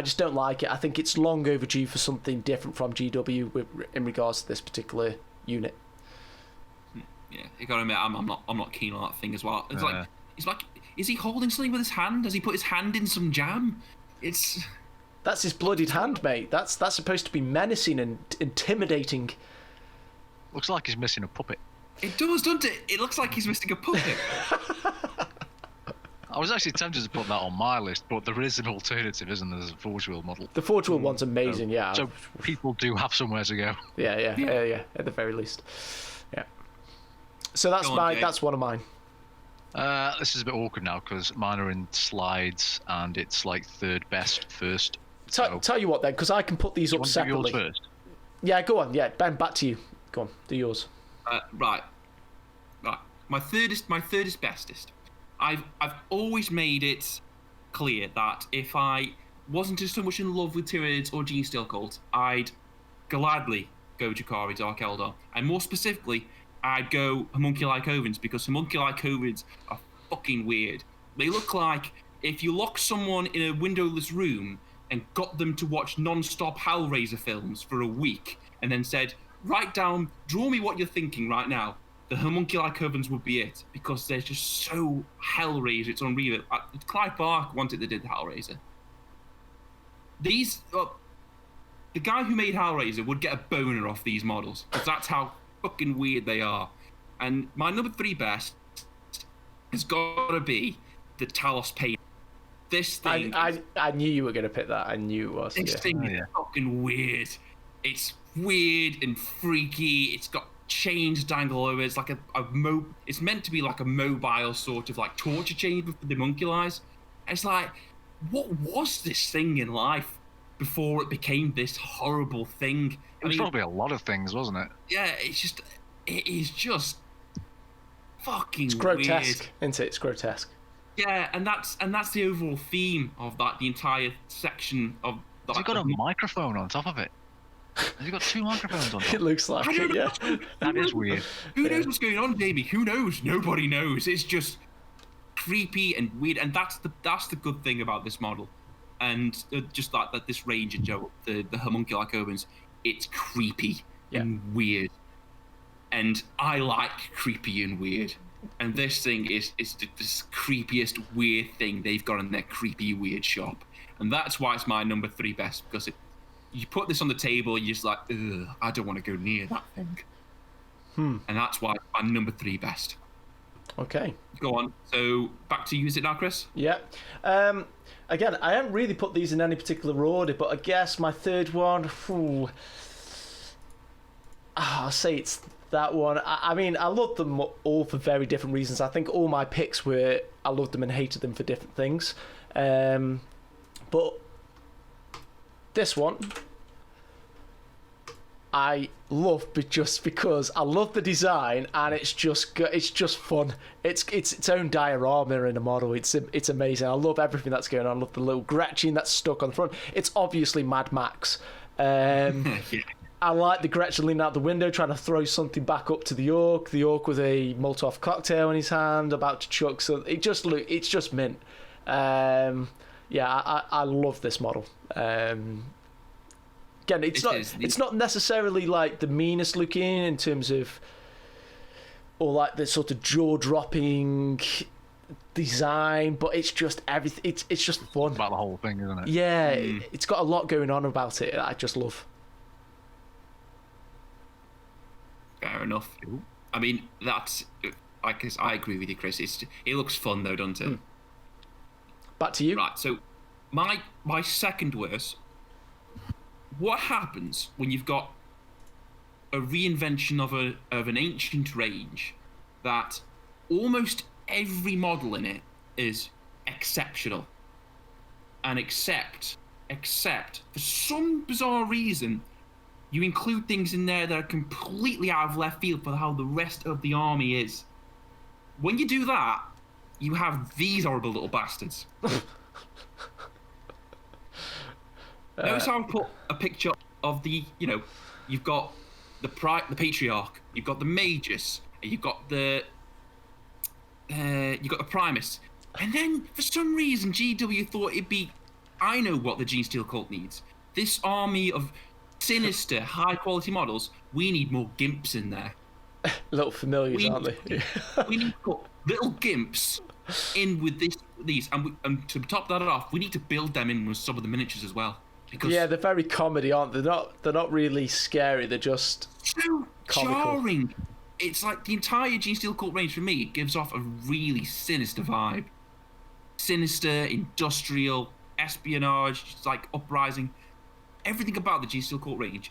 just don't like it. I think it's long overdue for something different from GW in regards to this particular unit. Yeah, you gotta admit, I'm not keen on that thing as well. It's like, is he holding something with his hand? Has he put his hand in some jam? That's his bloodied hand, mate. That's supposed to be menacing and intimidating. Looks like he's missing a puppet. It does, doesn't it? It looks like he's missing a puppet. I was actually tempted to put that on my list, but there is an alternative, isn't there? There's a Forge World model. The Forge World one's amazing, yeah. So people do have somewhere to go. Yeah, at the very least. Yeah. So that's that's one of mine. This is a bit awkward now because mine are in slides and it's like third best first. Tell you what then, because I can put these up separately. Do yours first? Yeah, go on. Yeah, Ben, back to you. Go on, do yours. Right. My third is bestest. I've always made it clear that if I wasn't just so much in love with Tyranids or Gene Steel Cult, I'd gladly go Jakari Dark Eldar. And more specifically, I'd go Homunculi Covens, because Homunculi Covens are fucking weird. They look like if you locked someone in a windowless room and got them to watch non-stop Hellraiser films for a week and then said, write down, draw me what you're thinking right now. The Homunculi Covens would be it, because they're just so Hellraiser, it's unreal. Clive Barker wanted they did the Hellraiser. The guy who made Hellraiser would get a boner off these models, because that's how fucking weird they are. And my number 3 best has got to be the Talos Pain. This thing. I knew you were going to pick that. I knew it was. This thing is fucking weird. It's weird and freaky. It's got chains dangle over. It's like it's meant to be like a mobile sort of like torture chamber for the homunculi. It's like, what was this thing in life before it became this horrible thing? It was probably a lot of things, wasn't it? Yeah, it is just fucking It's grotesque, weird. isn't it? It's grotesque. Yeah, and that's the overall theme of that. The entire section of. Has it got a microphone on top of it? Has it got 2 microphones on top? It looks like it. Yeah. That is weird. Who knows what's going on, Jamie? Who knows? Nobody knows. It's just creepy and weird, and that's the good thing about this model, and just that this range of Joe, the homunculi Cobans, it's creepy and weird, and I like creepy and weird, and this thing is this creepiest weird thing they've got in their creepy weird shop, and that's why it's my number 3 best, because you put this on the table, you're just like, ugh, I don't want to go near that thing, and that's why I'm number 3 best. Okay. Go on. So back to you, is it now, Chris? Yeah. Again, I haven't really put these in any particular order, but I guess my third one, I'll say it's that one. I mean, I love them all for very different reasons. I think all my picks were, I loved them and hated them for different things. But this one, I love, but just because I love the design and it's just fun. It's its own diorama in a model. It's amazing. I love everything that's going on. I love the little Gretchen that's stuck on the front. It's obviously Mad Max. I like the Gretchen leaning out the window trying to throw something back up to the Orc. The Orc with a Molotov cocktail in his hand about to chuck. So it's just mint. I love this model. Again, it's not necessarily like the meanest looking in terms of, or like the sort of jaw-dropping design, but it's just everything. It's just fun about the whole thing, isn't it? Yeah, it's got a lot going on about it. I just love. Fair enough. I mean, that's. I guess I agree with you, Chris. It looks fun though, doesn't it? Back to you. Right. So, my second worst. What happens when you've got a reinvention of an ancient range that almost every model in it is exceptional, and except for some bizarre reason you include things in there that are completely out of left field for how the rest of the army is. When you do that, you have these horrible little bastards. Notice how I put a picture of the, you've got the Patriarch, you've got the Magus, and you've got the Primus, and then for some reason GW thought it'd be, I know what the Gene Steel cult needs. This army of sinister, high quality models. We need more gimps in there. Little familiars, aren't they? We need to put little gimps in with these, and to top that off, we need to build them in with some of the miniatures as well. Because they're very comedy, aren't they? They're not really scary. They're just so comical. Jarring. It's like the entire Gene Steel cult range for me gives off a really sinister vibe. Sinister, industrial, espionage, it's like uprising. Everything about the Gene Steel cult range,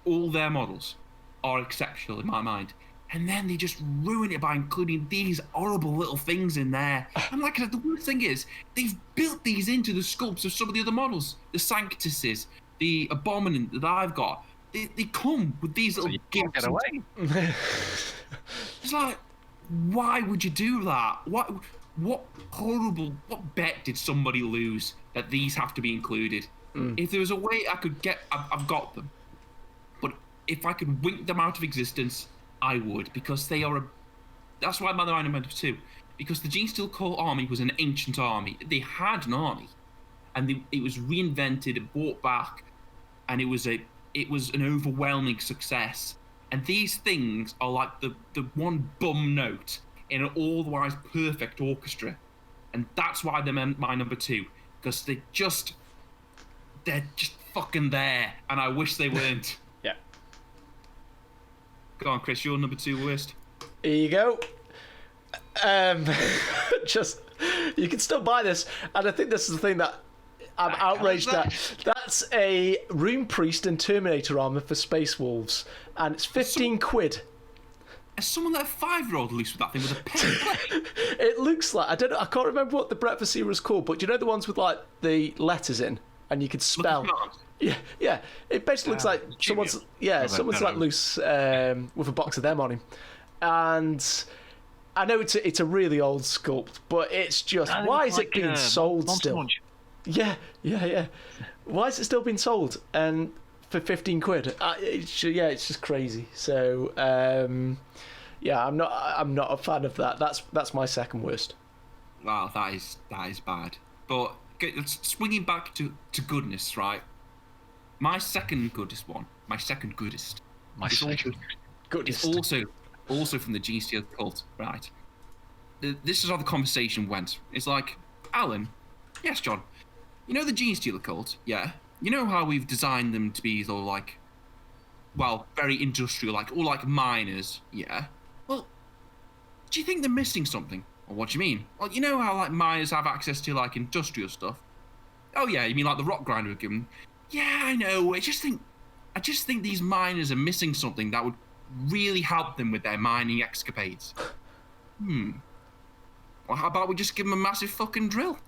all their models are exceptional in my mind. And then they just ruin it by including these horrible little things in there. And like I said, the worst thing is, they've built these into the sculpts of some of the other models. The Sanctuses, the Abominant that I've got. They come with these little gimps. Get away. It's like, why would you do that? What bet did somebody lose that these have to be included? If there was a way I could get, I've got them. But if I could wink them out of existence, I would, because they are that's why I'm my number 2. Because the Gene Steel cult army was an ancient army. They had an army, and it was reinvented, brought back, and it was an overwhelming success. And these things are like the one bum note in an otherwise perfect orchestra, and that's why they're my number 2, because they're just fucking there, and I wish they weren't. Yeah. Go on, Chris, your number 2 worst. Here you go. Just You can still buy this, and I think this is the thing that I'm outraged at. That's a Rune Priest and Terminator armor for Space Wolves, and it's 15 quid. As someone let a 5-year-old loose with that thing with a pen. It looks like, I can't remember what the breakfast cereal is called, but do you know the ones with like the letters in, and you could spell. Yeah. It basically looks like someone's let loose with a box of them on him, and I know it's a really old sculpt, but it's just why is it being sold still? Yeah. Why is it still being sold and for 15 quid? It's just crazy. So I'm not a fan of that. That's my second worst. Wow, that is bad. But swinging back to goodness, right? My second goodest. It's also from the GCL cult, right? This is how the conversation went. It's like, Alan, yes, John, you know the Gene Stealer cult? Yeah. You know how we've designed them to be all like, well, very industrial, like all like miners? Yeah. Well, do you think they're missing something? Or what do you mean? Well, you know how like miners have access to like industrial stuff? Oh yeah, you mean like the rock grinder we've given? Yeah, I know. I just think these miners are missing something that would really help them with their mining escapades. Well, how about we just give them a massive fucking drill?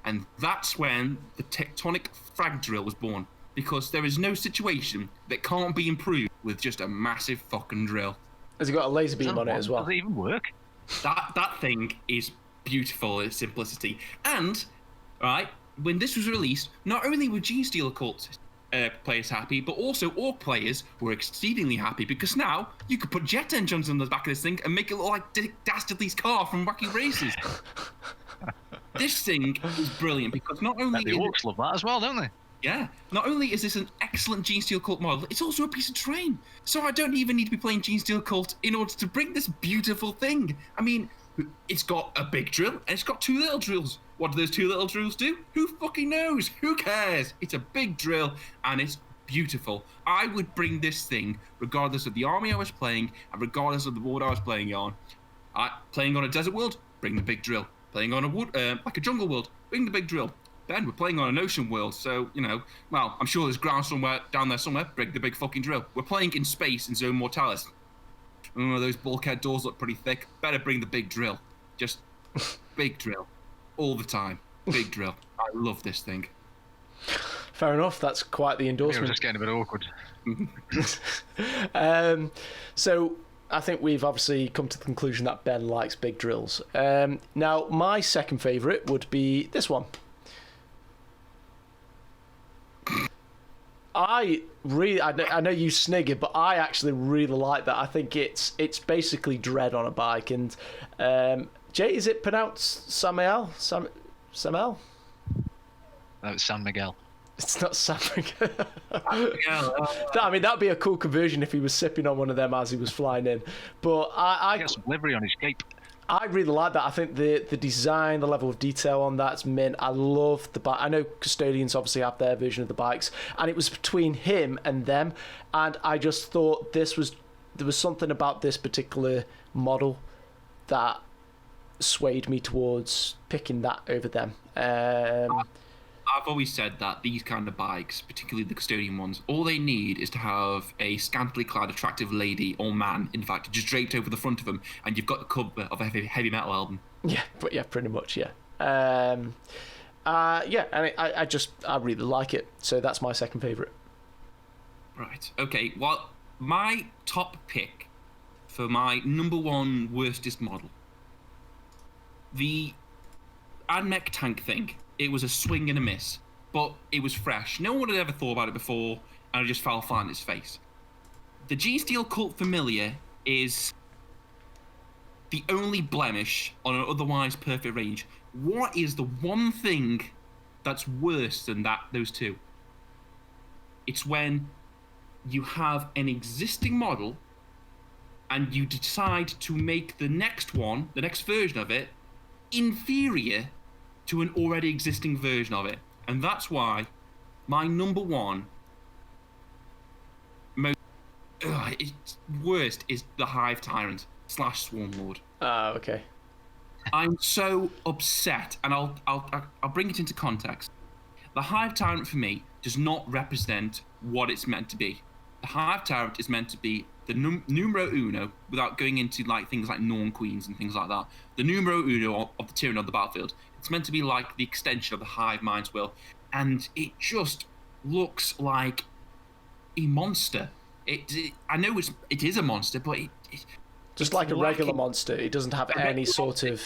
And that's when the tectonic frag drill was born, because there is no situation that can't be improved with just a massive fucking drill. Has it got a laser beam on it as well? Does it even work? That thing is beautiful in its simplicity. And, right, when this was released, not only were Gene Stealer cult players happy, but also Orc players were exceedingly happy, because now you could put jet engines on the back of this thing and make it look like Dick Dastardly's car from Wacky Races. This thing is brilliant because not only the Orcs love that as well, don't they? Yeah. Not only is this an excellent Gene Stealer cult model, it's also a piece of terrain. So I don't even need to be playing Gene Stealer cult in order to bring this beautiful thing. I mean, it's got a big drill and it's got 2 little drills. What do those 2 little drills do? Who fucking knows? Who cares? It's a big drill and it's beautiful. I would bring this thing regardless of the army I was playing and regardless of the board I was playing on. Playing on a desert world, bring the big drill. Playing on a wood, like a jungle world, bring the big drill. Then we're playing on an ocean world, so, well, I'm sure there's ground somewhere down there somewhere, bring the big fucking drill. We're playing in space in Zone Mortalis. Those bulkhead doors look pretty thick. Better bring the big drill. Just big drill. All the time. Big drill. I love this thing. Fair enough, that's quite the endorsement. It was just getting a bit awkward. So I think we've obviously come to the conclusion that Ben likes big drills. Now, my second favourite would be this one. I know you snigger, but I actually really like that. I think it's basically Dread on a bike. And Jay, is it pronounced Samuel? Samuel? No, it's San Miguel. It's not San Miguel. I mean, that'd be a cool conversion if he was sipping on one of them as he was flying in. But I got some livery on his cape. I really like that. I think the design, the level of detail on that's mint. I love the bike. I know Custodians obviously have their version of the bikes, and it was between him and them. And I just thought there was something about this particular model that swayed me towards picking that over them. I've always said that these kind of bikes, particularly the Custodian ones, all they need is to have a scantily clad, attractive lady or man, in fact, just draped over the front of them, and you've got the cover of a heavy metal album. Yeah, but yeah, pretty much, yeah. And I really like it, so that's my second favourite. Right. Okay. Well, my top pick for my number 1 worstest model, the Admech tank thing. It was a swing and a miss, but it was fresh. No one had ever thought about it before, and it just fell flat in its face. The G-Steel Cult Familiar is the only blemish on an otherwise perfect range. What is the one thing that's worse than those two? It's when you have an existing model and you decide to make the next version of it, inferior to an already existing version of it. And that's why my number 1 worst is the Hive Tyrant / Swarm Lord. Ah, okay. I'm so upset, and I'll bring it into context. The Hive Tyrant for me does not represent what it's meant to be. The Hive Tyrant is meant to be the numero uno, without going into like things like Norn Queens and things like that. The numero uno of the tyranny of the battlefield. It's meant to be like the extension of the Hive Mind's will, and it just looks like a monster. I know it is a monster, but just like a regular monster. It doesn't have any sort of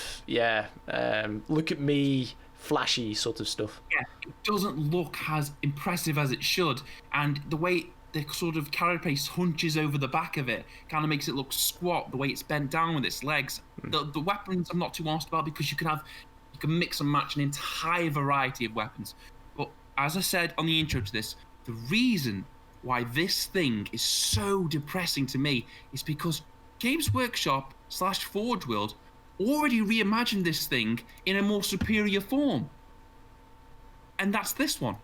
look at me flashy sort of stuff. Yeah, it doesn't look as impressive as it should, and the way the sort of carapace hunches over the back of it kind of makes it look squat. The way it's bent down with its legs. The weapons I'm not too asked about, because you can mix and match an entire variety of weapons. But as I said on the intro to this, the reason why this thing is so depressing to me is because Games Workshop / Forge World already reimagined this thing in a more superior form. And that's this one.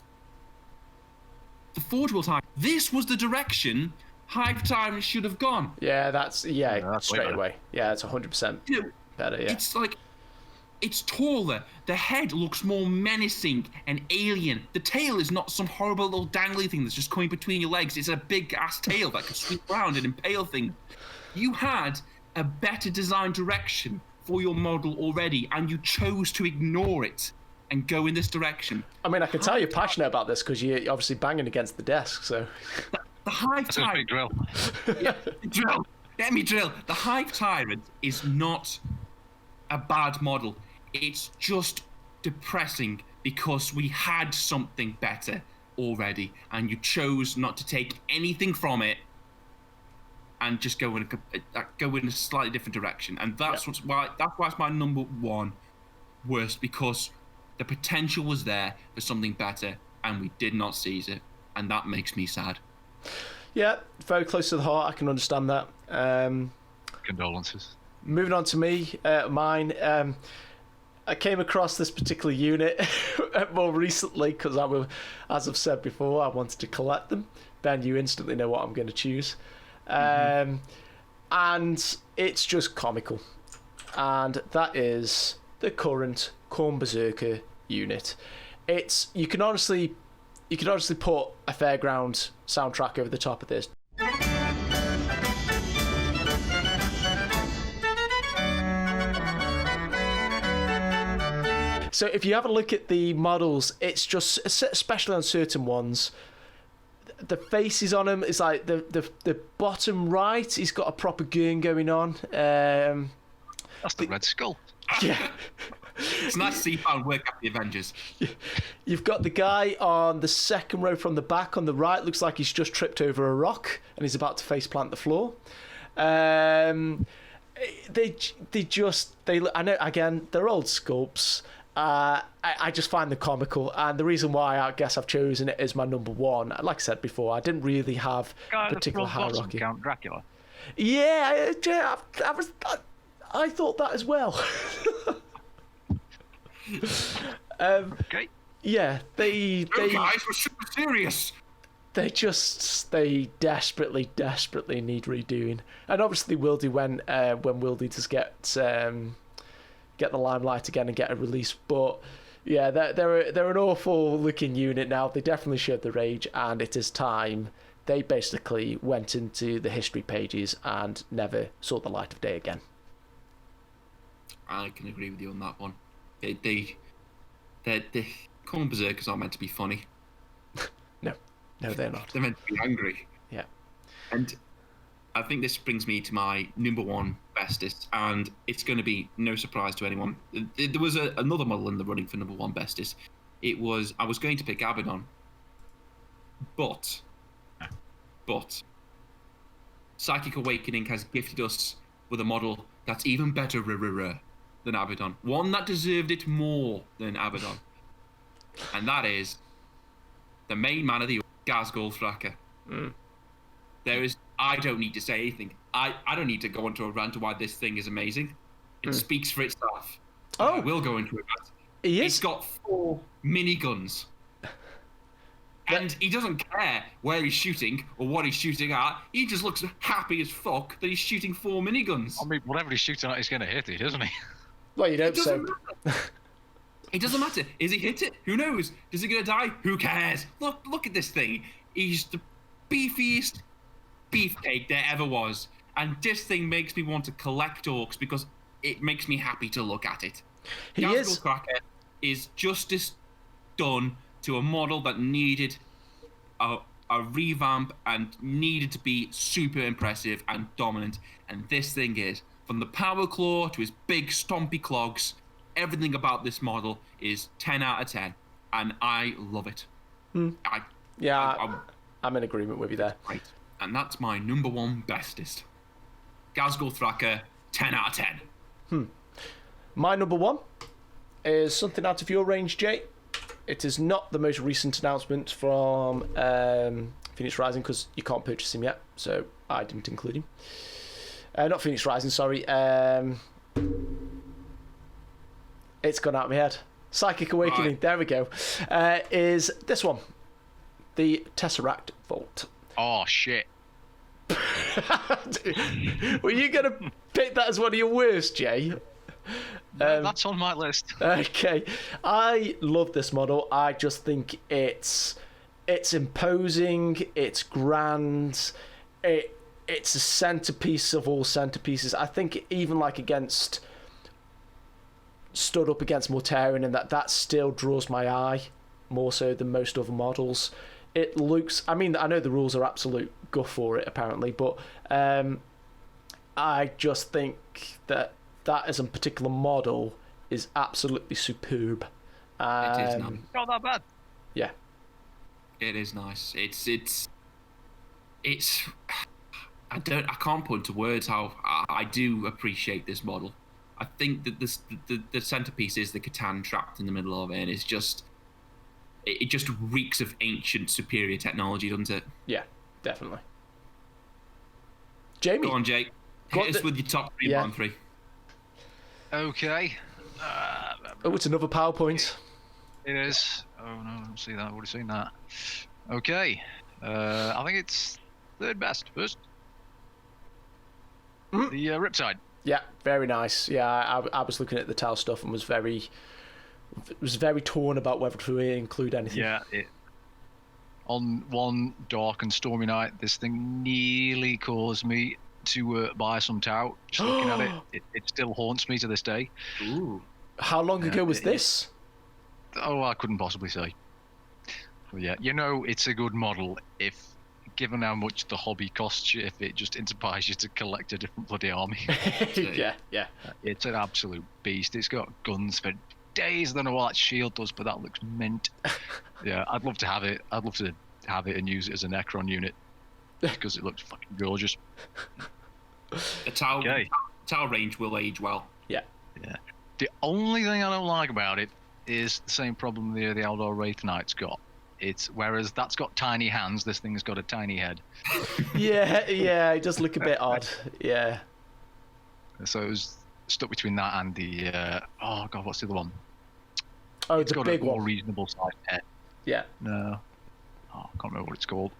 The Forge World Hive. This was the direction Hive Tyrant should have gone. Yeah, that's straight away. Yeah, it's 100% better, yeah. It's like, it's taller. The head looks more menacing and alien. The tail is not some horrible little dangly thing that's just coming between your legs. It's a big ass tail that can sweep around and impale things. You had a better design direction for your model already, and you chose to ignore it and go in this direction. I mean, I can tell you're passionate about this because you're obviously banging against the desk, so... The Hive Tyrant... drill. Yeah, drill. Let me drill. The Hive Tyrant is not a bad model. It's just depressing because we had something better already, and you chose not to take anything from it and just go in a slightly different direction. And that's why it's my number one worst, because the potential was there for something better, and we did not seize it, and that makes me sad. Yeah, very close to the heart. I can understand that. Condolences. Moving on to me, mine. I came across this particular unit more recently because as I've said before, I wanted to collect them. Ben, you instantly know what I'm going to choose. And it's just comical. And that is the current Khorne Berserker unit. You can honestly put a fairground soundtrack over the top of this. So if you have a look at the models, it's just, especially on certain ones, the faces on him is like the bottom right, he's got a proper goon going on. That's the Red Skull. Yeah. It's nice to see you found work after the Avengers. You've got the guy on the second row from the back on the right, looks like he's just tripped over a rock and he's about to face plant the floor. I know, again, they're old sculpts. I just find them comical, and the reason why I guess I've chosen it as my number one, like I said before, I didn't really have particular hierarchy. Count Dracula. Yeah, I thought that as well. Okay. Yeah, they guys were super serious. They desperately need redoing, and obviously will do when Wildy does get the limelight again and get a release. But yeah, they're an awful looking unit now. They definitely showed their age, and it is time they basically went into the history pages and never saw the light of day again. I can agree with you on that one. The Khorne Berserkers aren't meant to be funny. No, they're not. They're meant to be angry. Yeah. And I think this brings me to my number one bestest, and it's going to be no surprise to anyone. There was another model in the running for number one bestest. I was going to pick Abaddon, but Psychic Awakening has gifted us with a model that's even better than Abaddon. One that deserved it more than Abaddon. And that is the main man of the Ghazghkull Thraka. I don't need to say anything. I don't need to go into a rant of why this thing is amazing. It speaks for itself. I will go into a rant. It's got 4 miniguns. And he doesn't care where he's shooting or what he's shooting at. He just looks happy as fuck that he's shooting 4 miniguns. I mean, whatever he's shooting at, he's going to hit it, isn't he? Well, you don't say. It doesn't matter. Is he hit it? Who knows? Is he gonna die? Who cares? Look at this thing. He's the beefiest beefcake there ever was, and this thing makes me want to collect orcs because it makes me happy to look at it. He is. Cracker is justice done to a model that needed a revamp and needed to be super impressive and dominant, and this thing is. From the power claw to his big stompy clogs, everything about this model is 10 out of 10, and I love it. I'm in agreement with you there. Great. And that's my number one bestest. Gazgul Thraka, 10 out of 10. My number one is something out of your range, Jay. It is not the most recent announcement from Phoenix Rising because you can't purchase him yet, so I didn't include him. Not Phoenix Rising, sorry. It's gone out of my head. Psychic Awakening, right. There we go. Is this one. The Tesseract Vault. Oh, shit. Were you going to pick that as one of your worst, Jay? No, that's on my list. Okay. I love this model. I just think it's imposing, it's grand, it's a centerpiece of all centerpieces. I think even like stood up against Mortarion, and that still draws my eye more so than most other models. It looks, I mean, I know the rules are absolute guff for it apparently, but I just think that as a particular model is absolutely superb. It is nice. Not that bad. Yeah. It is nice. It's I can't put into words how I do appreciate this model. I think that the centerpiece is the Catan trapped in the middle of it, and it's just it just reeks of ancient superior technology, doesn't it? Yeah, definitely. Jamie, go on, Jake. Hit us with your top 3, yeah. bottom 3. Okay. It's another PowerPoint. It is. Oh no, I don't see that. I've already seen that. Okay. I think it's third best first. The Riptide. Yeah, very nice. Yeah, I was looking at the Tau stuff and was very torn about whether to include anything. Yeah, on one dark and stormy night, this thing nearly caused me to buy some Tau. Just looking at it still haunts me to this day. Ooh. How long ago was this? Oh, I couldn't possibly say. But yeah, it's a good model if, given how much the hobby costs you, if it just inspires you to collect a different bloody army. Yeah. It's an absolute beast. It's got guns for days. I don't know what that shield does, but that looks mint. Yeah, I'd love to have it. I'd love to have it and use it as a Necron unit because it looks fucking gorgeous. The Tau range will age well. Yeah. The only thing I don't like about it is the same problem the Eldar Wraith Knight's got. Whereas that's got tiny hands, this thing's got a tiny head. Yeah, it does look a bit odd. Yeah. So it was stuck between that and the what's the other one? Oh, it's the got big a more one. reasonable sized head. Yeah. No. I can't remember what it's called.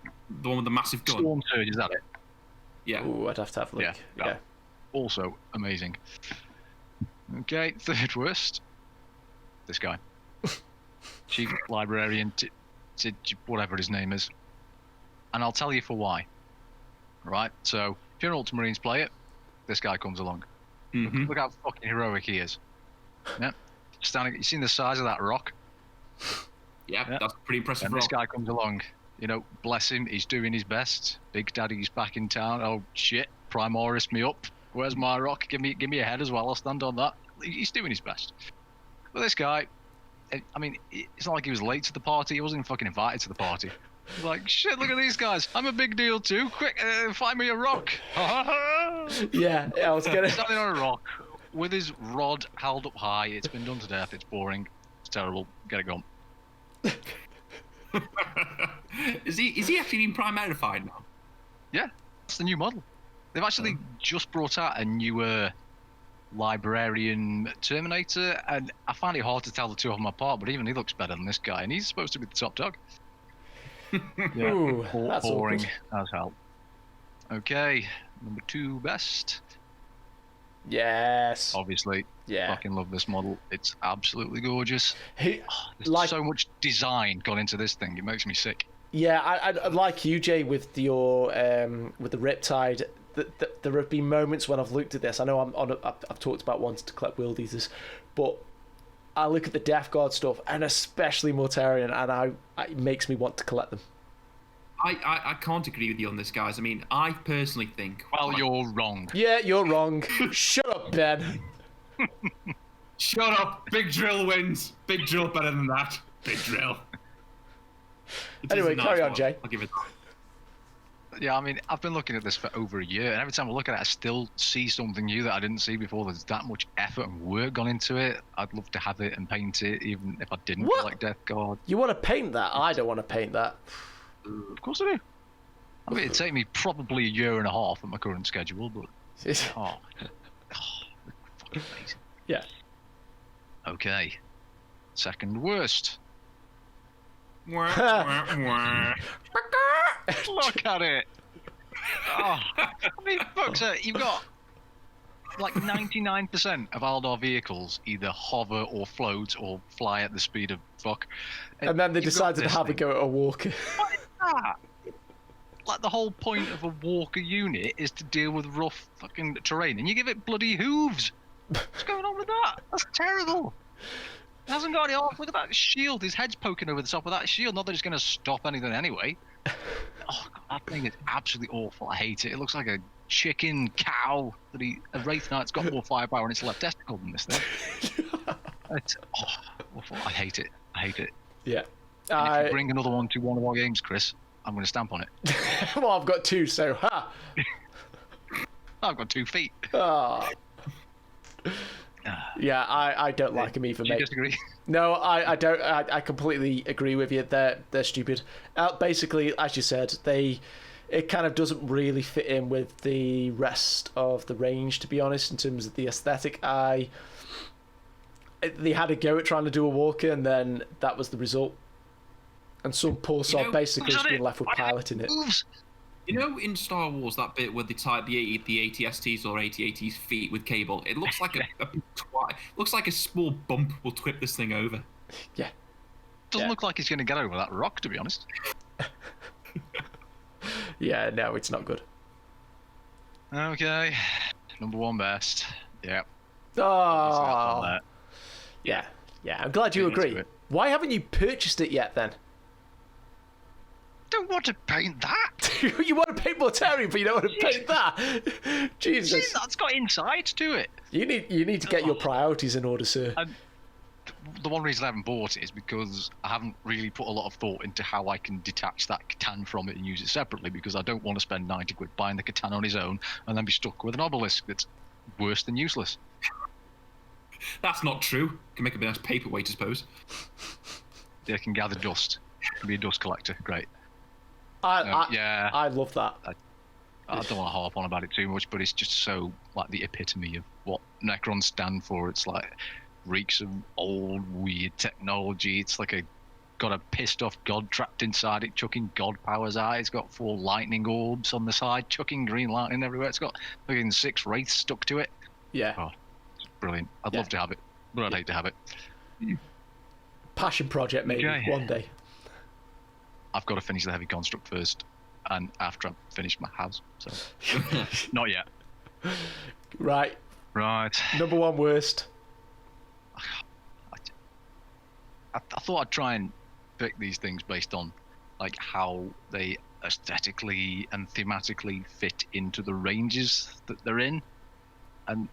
The one with the massive gun. Storm Surge, is that it? Yeah. Ooh, I'd have to have a look. Yeah. Also amazing. Okay, third worst. This guy. Chief Librarian, whatever his name is. And I'll tell you for why. Right? So, if you're an Ultramarines player, this guy comes along. Mm-hmm. Look how fucking heroic he is. Yeah. Standing, you seen the size of that rock? Yeah, that's pretty impressive. And this guy comes along. Bless him, he's doing his best. Big Daddy's back in town. Oh shit, Primoris me up. Where's my rock? Give me a head as well. I'll stand on that. He's doing his best. But this guy, I mean, it's not like he was late to the party. He wasn't even fucking invited to the party. He's like, shit, look at these guys. I'm a big deal too. Quick, find me a rock. Yeah, I was gonna. Standing on a rock with his rod held up high. It's been done to death. It's boring. It's terrible. Get it gone. Is he actually been primarified now? Yeah, it's the new model. They've actually just brought out a newer Librarian Terminator, and I find it hard to tell the two of them apart, but even he looks better than this guy, and he's supposed to be the top dog. Yeah, Ooh, that's boring awkward. as hell. Okay, number 2 best Yes. Obviously. Yeah. Fucking love this model. It's absolutely gorgeous. There's There's so much design gone into this thing. It makes me sick. Yeah, I like you, Jay, with your with the Riptide. There have been moments when I've looked at this. I know I've talked about wanting to collect World Eaters, but I look at the Death Guard stuff, and especially Mortarion, and it makes me want to collect them. I can't agree with you on this, guys. I mean, I personally think... Well, you're wrong. Yeah, you're wrong. Shut up, Ben. Shut up. Big Drill wins. Big Drill better than that. Big Drill. Anyway, carry on, Jay. I'll give it that. Yeah, I mean, I've been looking at this for over a year, and every time I look at it, I still see something new that I didn't see before. There's that much effort and work gone into it. I'd love to have it and paint it, even if I didn't collect Death Guard. You want to paint that? I don't want to paint that. Of course I do. I mean, it'd take me probably a year and a half at my current schedule, but... fucking amazing. Yeah. Okay. Second worst. Wah, wah, wah. Look at it. Oh, I mean, fuck's sake, you've got like 99% of Aldar vehicles either hover or float or fly at the speed of fuck. And then they You've decided got to have this a go at a walker. What is that? Like, the whole point of a walker unit is to deal with rough fucking terrain, and you give it bloody hooves. What's going on with that? That's terrible. It hasn't got any arms. Look at that shield. His head's poking over the top of that shield. Not that it's going to stop anything anyway. Oh, God, that thing is absolutely awful. I hate it. It looks like a chicken cow. A Wraith Knight's got more firepower in its left testicle than this thing. It's awful. I hate it. I hate it. Yeah. And if you bring another one to one of our games, Chris, I'm going to stamp on it. Well, I've got two, so ha. I've got 2 feet. Oh. Yeah, I don't like them either, Do mate. you disagree? No, I don't. I completely agree with you. They're stupid. Basically, as you said, it kind of doesn't really fit in with the rest of the range, to be honest, in terms of the aesthetic. They had a go at trying to do a walker, and then that was the result. And some poor sod basically has been left with piloting it. You know, in Star Wars, that bit where they tie the ATSTs or AT-ATs feet with cable, it looks like looks like a small bump will tip this thing over. Yeah. Doesn't look like he's going to get over that rock, to be honest. Yeah, no, it's not good. Okay, number 1 best. Yeah. Oh. Yeah. I'm glad you agree. Why haven't you purchased it yet, then? Don't want to paint that. You want to paint Mortarion, but you don't want to paint that. Jesus. See, that's got insides to it. You need to get your priorities in order, sir. And the one reason I haven't bought it is because I haven't really put a lot of thought into how I can detach that Catan from it and use it separately, because I don't want to spend 90 quid buying the Catan on his own and then be stuck with an obelisk that's worse than useless. That's not true. Can make a nice paperweight, I suppose. Yeah, it can gather dust. Can be a dust collector. Great. I love that. I don't want to harp on about it too much, but it's just so like the epitome of what Necrons stand for. It's like reeks of old weird technology. It's like got a pissed off god trapped inside it, chucking god powers out. It's got 4 lightning orbs on the side, chucking green lightning everywhere. It's got fucking 6 wraiths stuck to it. Yeah. Oh, it's brilliant. I'd love to have it, but I'd hate to have it. Passion project, maybe one day. I've got to finish the heavy construct first, and after I've finished my house. So, not yet. Right. Number 1 worst. I thought I'd try and pick these things based on like how they aesthetically and thematically fit into the ranges that they're in. And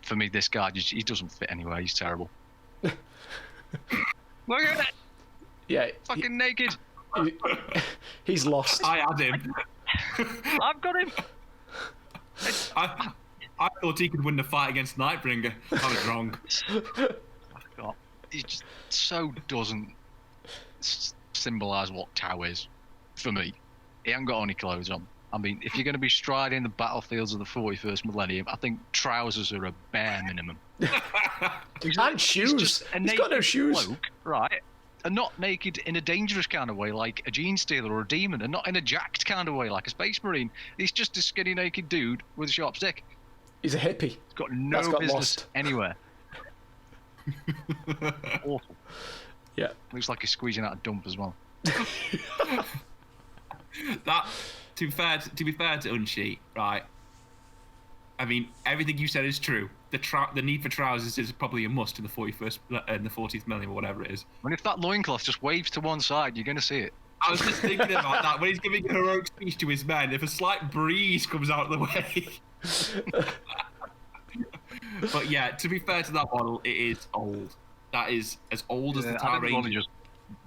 for me, this guy, he doesn't fit anywhere. He's terrible. Look at it. Yeah. Fucking naked. He's lost. I had him. I've got him. I thought he could win the fight against Nightbringer. I was wrong. God, he just so doesn't symbolise what Tau is for me. He ain't got any clothes on. I mean, if you're going to be striding the battlefields of the 41st millennium, I think trousers are a bare minimum. And shoes. He's got no shoes. Bloke, right? And not naked in a dangerous kind of way like a gene stealer or a demon, and not in a jacked kind of way like a space marine. He's just a skinny naked dude with a sharp stick. He's a hippie. He's got no That's got business lost. anywhere. Awful. Yeah. Looks like he's squeezing out a dump as well. That, to be fair to Unshi, right? I mean, everything you said is true. The need for trousers is probably a must in the 40th million or whatever it is. And if that loincloth just waves to one side, you're going to see it. I was just thinking about that when he's giving a heroic speech to his men. If a slight breeze comes out of the way. But yeah, to be fair to that model, it is old. That is as old as the Tower I don't want to Ranger. just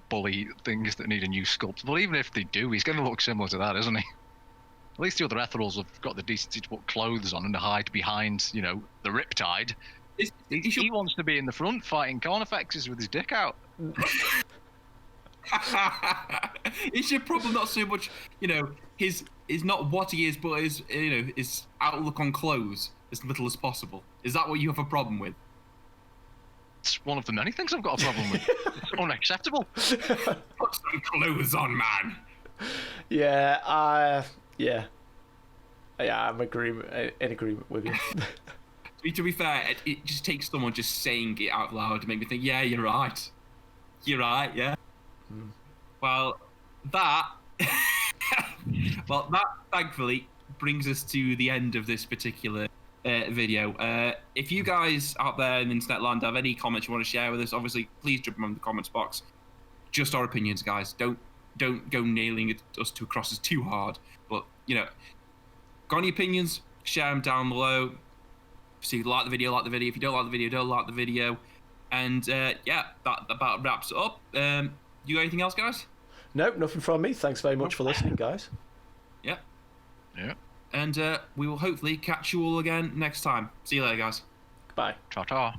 bully things that need a new sculpt. But even if they do, he's going to look similar to that, isn't he? At least the other Etherals have got the decency to put clothes on and to hide behind, you know, the Riptide. He wants to be in the front fighting Carnifexes with his dick out. It's your problem not so much, you know, his not what he is, but his, you know, his outlook on clothes as little as possible. Is that what you have a problem with? It's one of the many things I've got a problem with. It's unacceptable. Put some clothes on, man. Yeah, I'm in agreement with you. To be fair, it just takes someone just saying it out loud to make me think, yeah, you're right. You're right, yeah. Well, that thankfully brings us to the end of this particular video. If you guys out there in internet land have any comments you want to share with us, obviously please drop them in the comments box. Just our opinions, guys. Don't go nailing us to crosses too hard. But you know, got any opinions? Share them down below. So if you like the video, like the video. If you don't like the video, don't like the video. And yeah, that about wraps it up. You got anything else, guys? Nope, nothing from me. Thanks very much for listening, guys. Yeah. Yeah. And we will hopefully catch you all again next time. See you later, guys. Bye. Ta-ta.